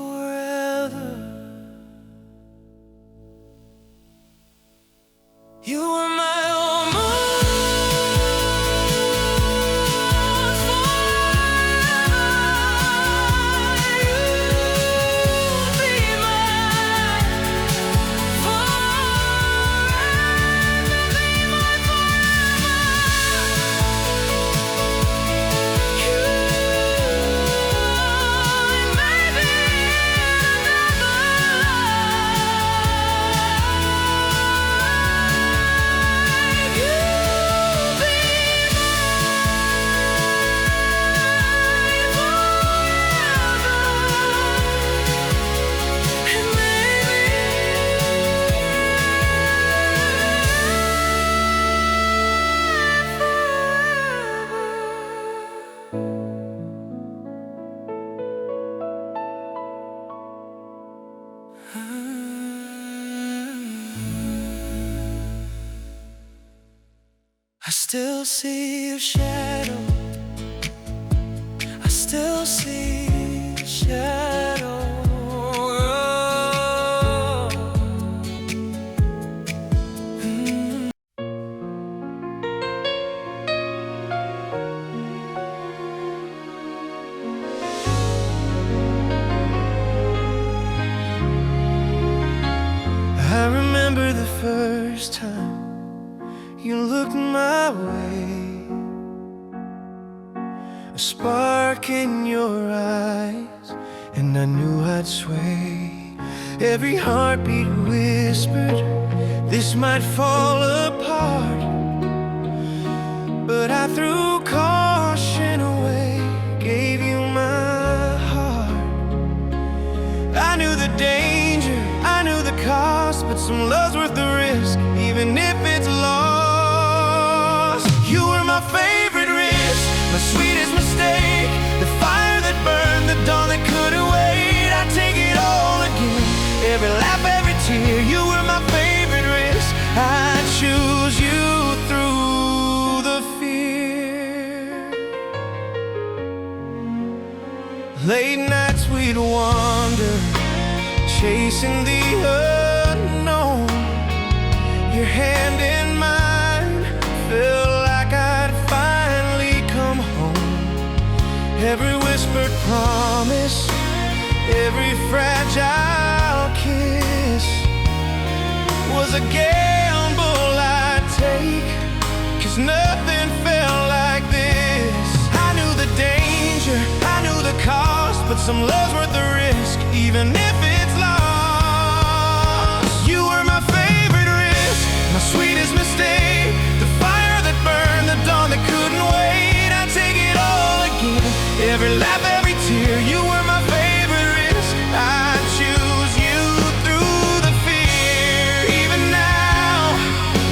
forever. You were my almost forever. You'd be my forever. Be my I still see your shadow. I still see your shadow. I remember the first time you looked my way, a spark in your eyes, and I knew I'd sway. Every heartbeat whispered, this might fall apart, but I threw caution away, gave you my heart. I knew the danger, I knew the cost, but some love's worth the risk, even if it's lost. You were my favorite risk, my sweetest mistake, the fire that burned, the dawn that couldn't wait. I'd take it all again, every laugh, every tear. You were my favorite risk, I'd choose you through the fear. Late nights we'd wander, chasing the unknown. Your hand in mine felt like I'd finally come home. Every whispered promise, every fragile kiss was a gamble I'd take, 'cause nothing felt like this. I knew the danger, I knew the cost, but some love's worth the risk, even if it's lost. You were my favorite risk, my sweetest mistake, the fire that burned, the dawn that couldn't wait. I'd take it all again, every laugh, every tear. You were my favorite risk, I'd choose you through the fear. Even now,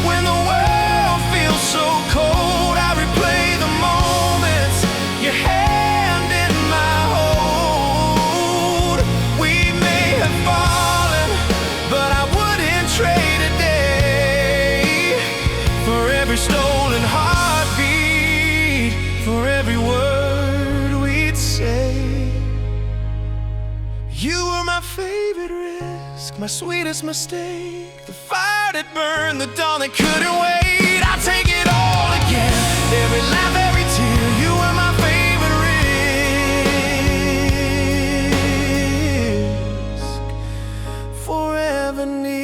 when the world feels so cold, I replay the moments, your hand in my hold. We may have fallen, but I wouldn't trade a day for every stolen heartbeat, for every word we'd say. You were my favorite risk, my sweetest mistake, the fire that burned, the dawn that couldn't wait. I'll take it all again, every laugh, every tear. You were my favorite risk, forever near.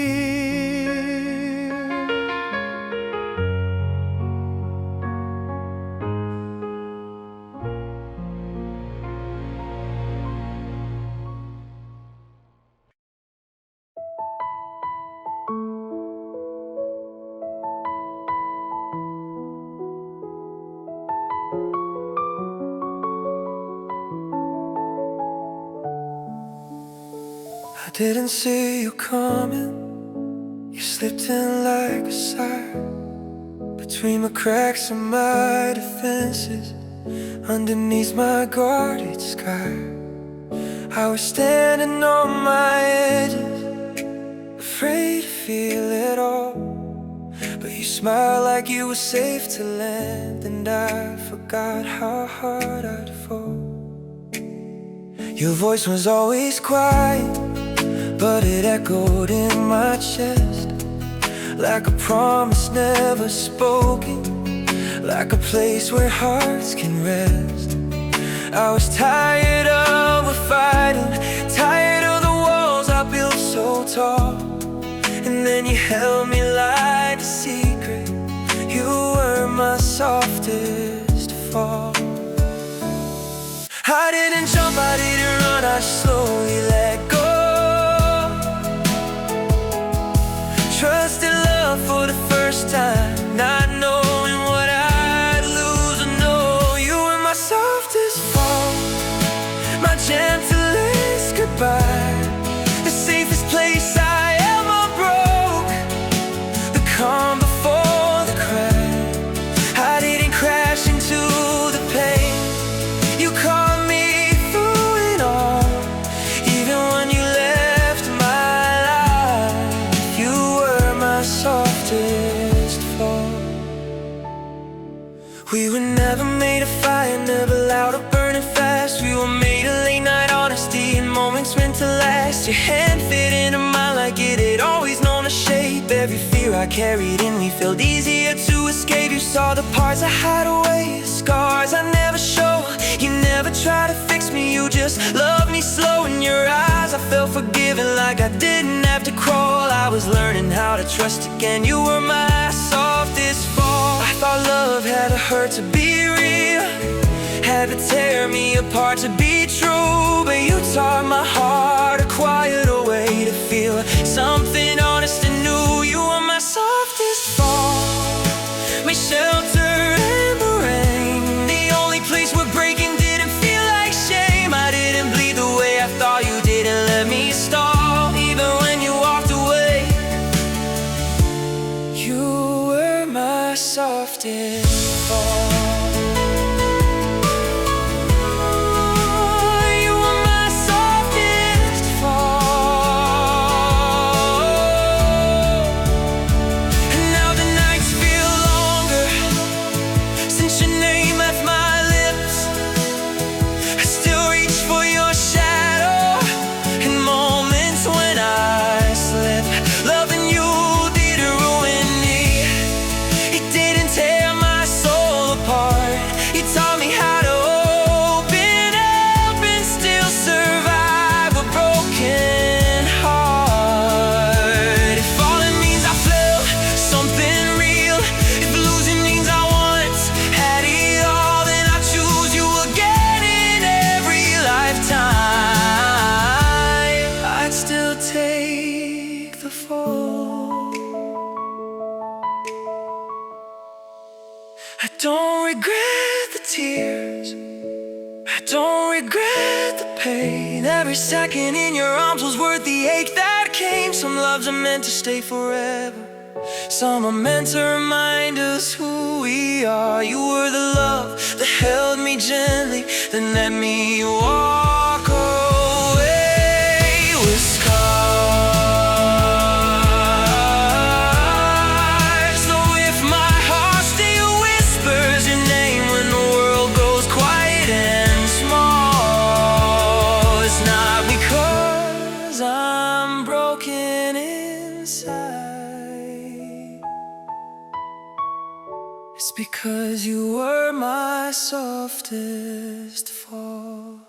didn't see you coming. You slipped in like a sigh between the cracks of my defenses, underneath my guarded sky. I was standing on my edges, afraid to feel it all. But you smiled like you were safe to land, and I forgot how hard I'd fall. Your voice was always quiet, but it echoed in my chest, like a promise never spoken, like a place where hearts can rest. I was tired of the fighting, tired of the walls I built so tall. And then you held me like a secret. You were my softest fall. I didn't jump, I didn't run, I slowly let go. Trusted love for the first time, not knowing what I'd lose or know. You were my softest fall, my gentlest goodbye, the safest place I ever broke, the calm before the crash. I didn't crash into the pain. You caught me through it all, even when you left my life. You were my softest fall. We were never made of fire, never loud or burning fast. We were made of late night honesty and moments meant to last. Your hand fit into mine like it had always known to shape every fear I carried in. We felt easier to escape. You saw the parts I hide away, the scars I never show. You never tried to fix me, you just loved me slow. In your eyes I felt forgiven, like I didn't have to crawl. I was learning how to trust again. You were my softest fall. I thought love had to hurt to be real, had to tear me apart to be true. But you taught my heart a quieter way to feel something honest and new. You were my softest fall, my shelter in the rain, the only place where breaking didn't feel like shame. I didn't bleed the way I thought you did, and let me stall even when you walked away. You were my softest fall. I don't regret the tears, I don't regret the pain. Every second in your arms was worth the ache that came. Some loves are meant to stay forever, some are meant to remind us who we are. You were the love that held me gently, then let me walk away with scars. So if my heart still whispers your name when the world goes quiet and small, it's not because I'm broken inside, it's because you were my softest fall.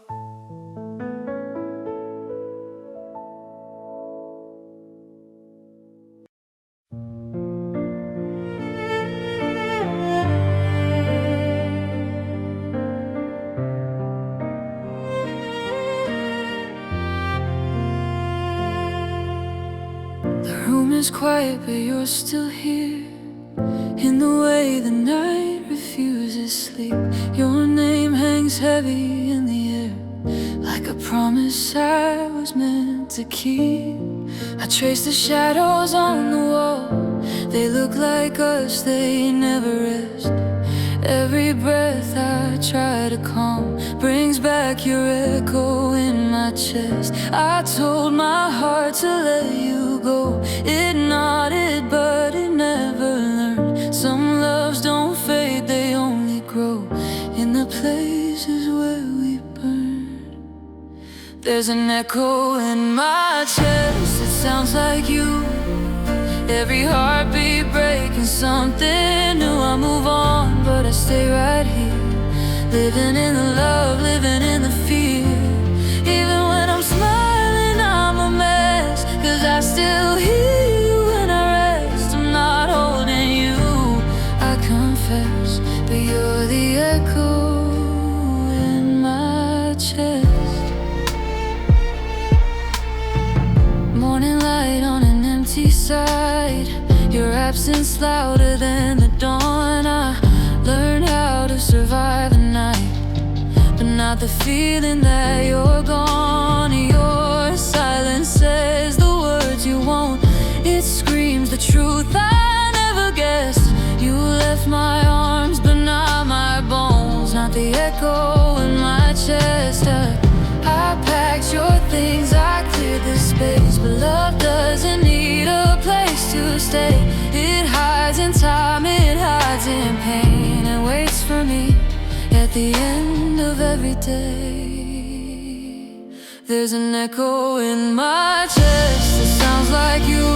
The room is quiet, but you're still here. In the way the night refuses sleep, your name hangs heavy in the air, like a promise I was meant to keep. I trace the shadows on the wall. They look like us, they never rest. Every breath I try to calm brings back your echo in my chest. I told my heart to let you go. It nodded, but it never learned. Some loves don't fade, they only grow in the places where we burned. There's an echo in my chest, it sounds like you. Every heartbeat breaking something new. I move on, but I stay right here, living in the love, living in the fear. Even when I'm smiling, I'm a mess, 'cause I still hear you when I rest. I'm not holding you, I confess, but you're the echo in my chest. Morning light on an empty side, your absence louder than the dawn. I learned how to survive the night, but not the feeling that you're gone. Your silence says the words you won't. It screams the truth I never guessed. You left my arms, but not my bones. Not the echo in my chest. I packed your things, I cleared the space, but love doesn't need a place to stay. It hides in time, it hides in pain, and waits for me at the end of every day. There's an echo in my chest, it sounds like you.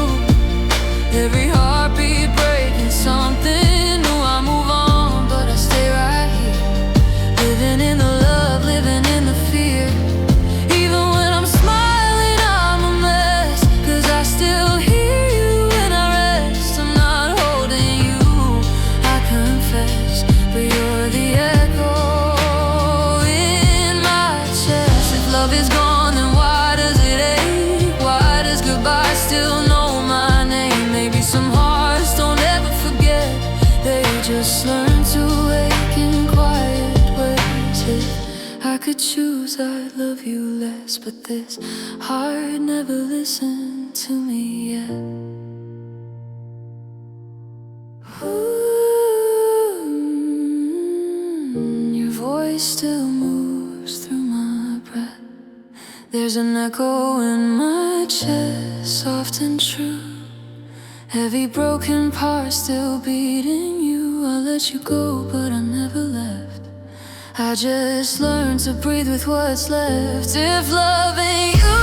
Every heartbeat breaking something new. I move on, but I stay right here, living in the love, living in the fear. Even when I'm smiling, I'm a mess, 'cause I still hear you when I rest. I'm not holding you, I confess, but you're the echo in my chest. If love is gone, then why does it ache? Why does goodbye still know my name? Maybe some hearts don't ever forget, they just learn to wake in quiet ways. If I could choose, I'd love you less, but this heart never listened to me yet. Ooh, your voice still moves through my breath. There's an echo in my chest, soft and true. Every broken part still beating you. I let you go, but I never left. I just learned to breathe with what's left. If love ain't you,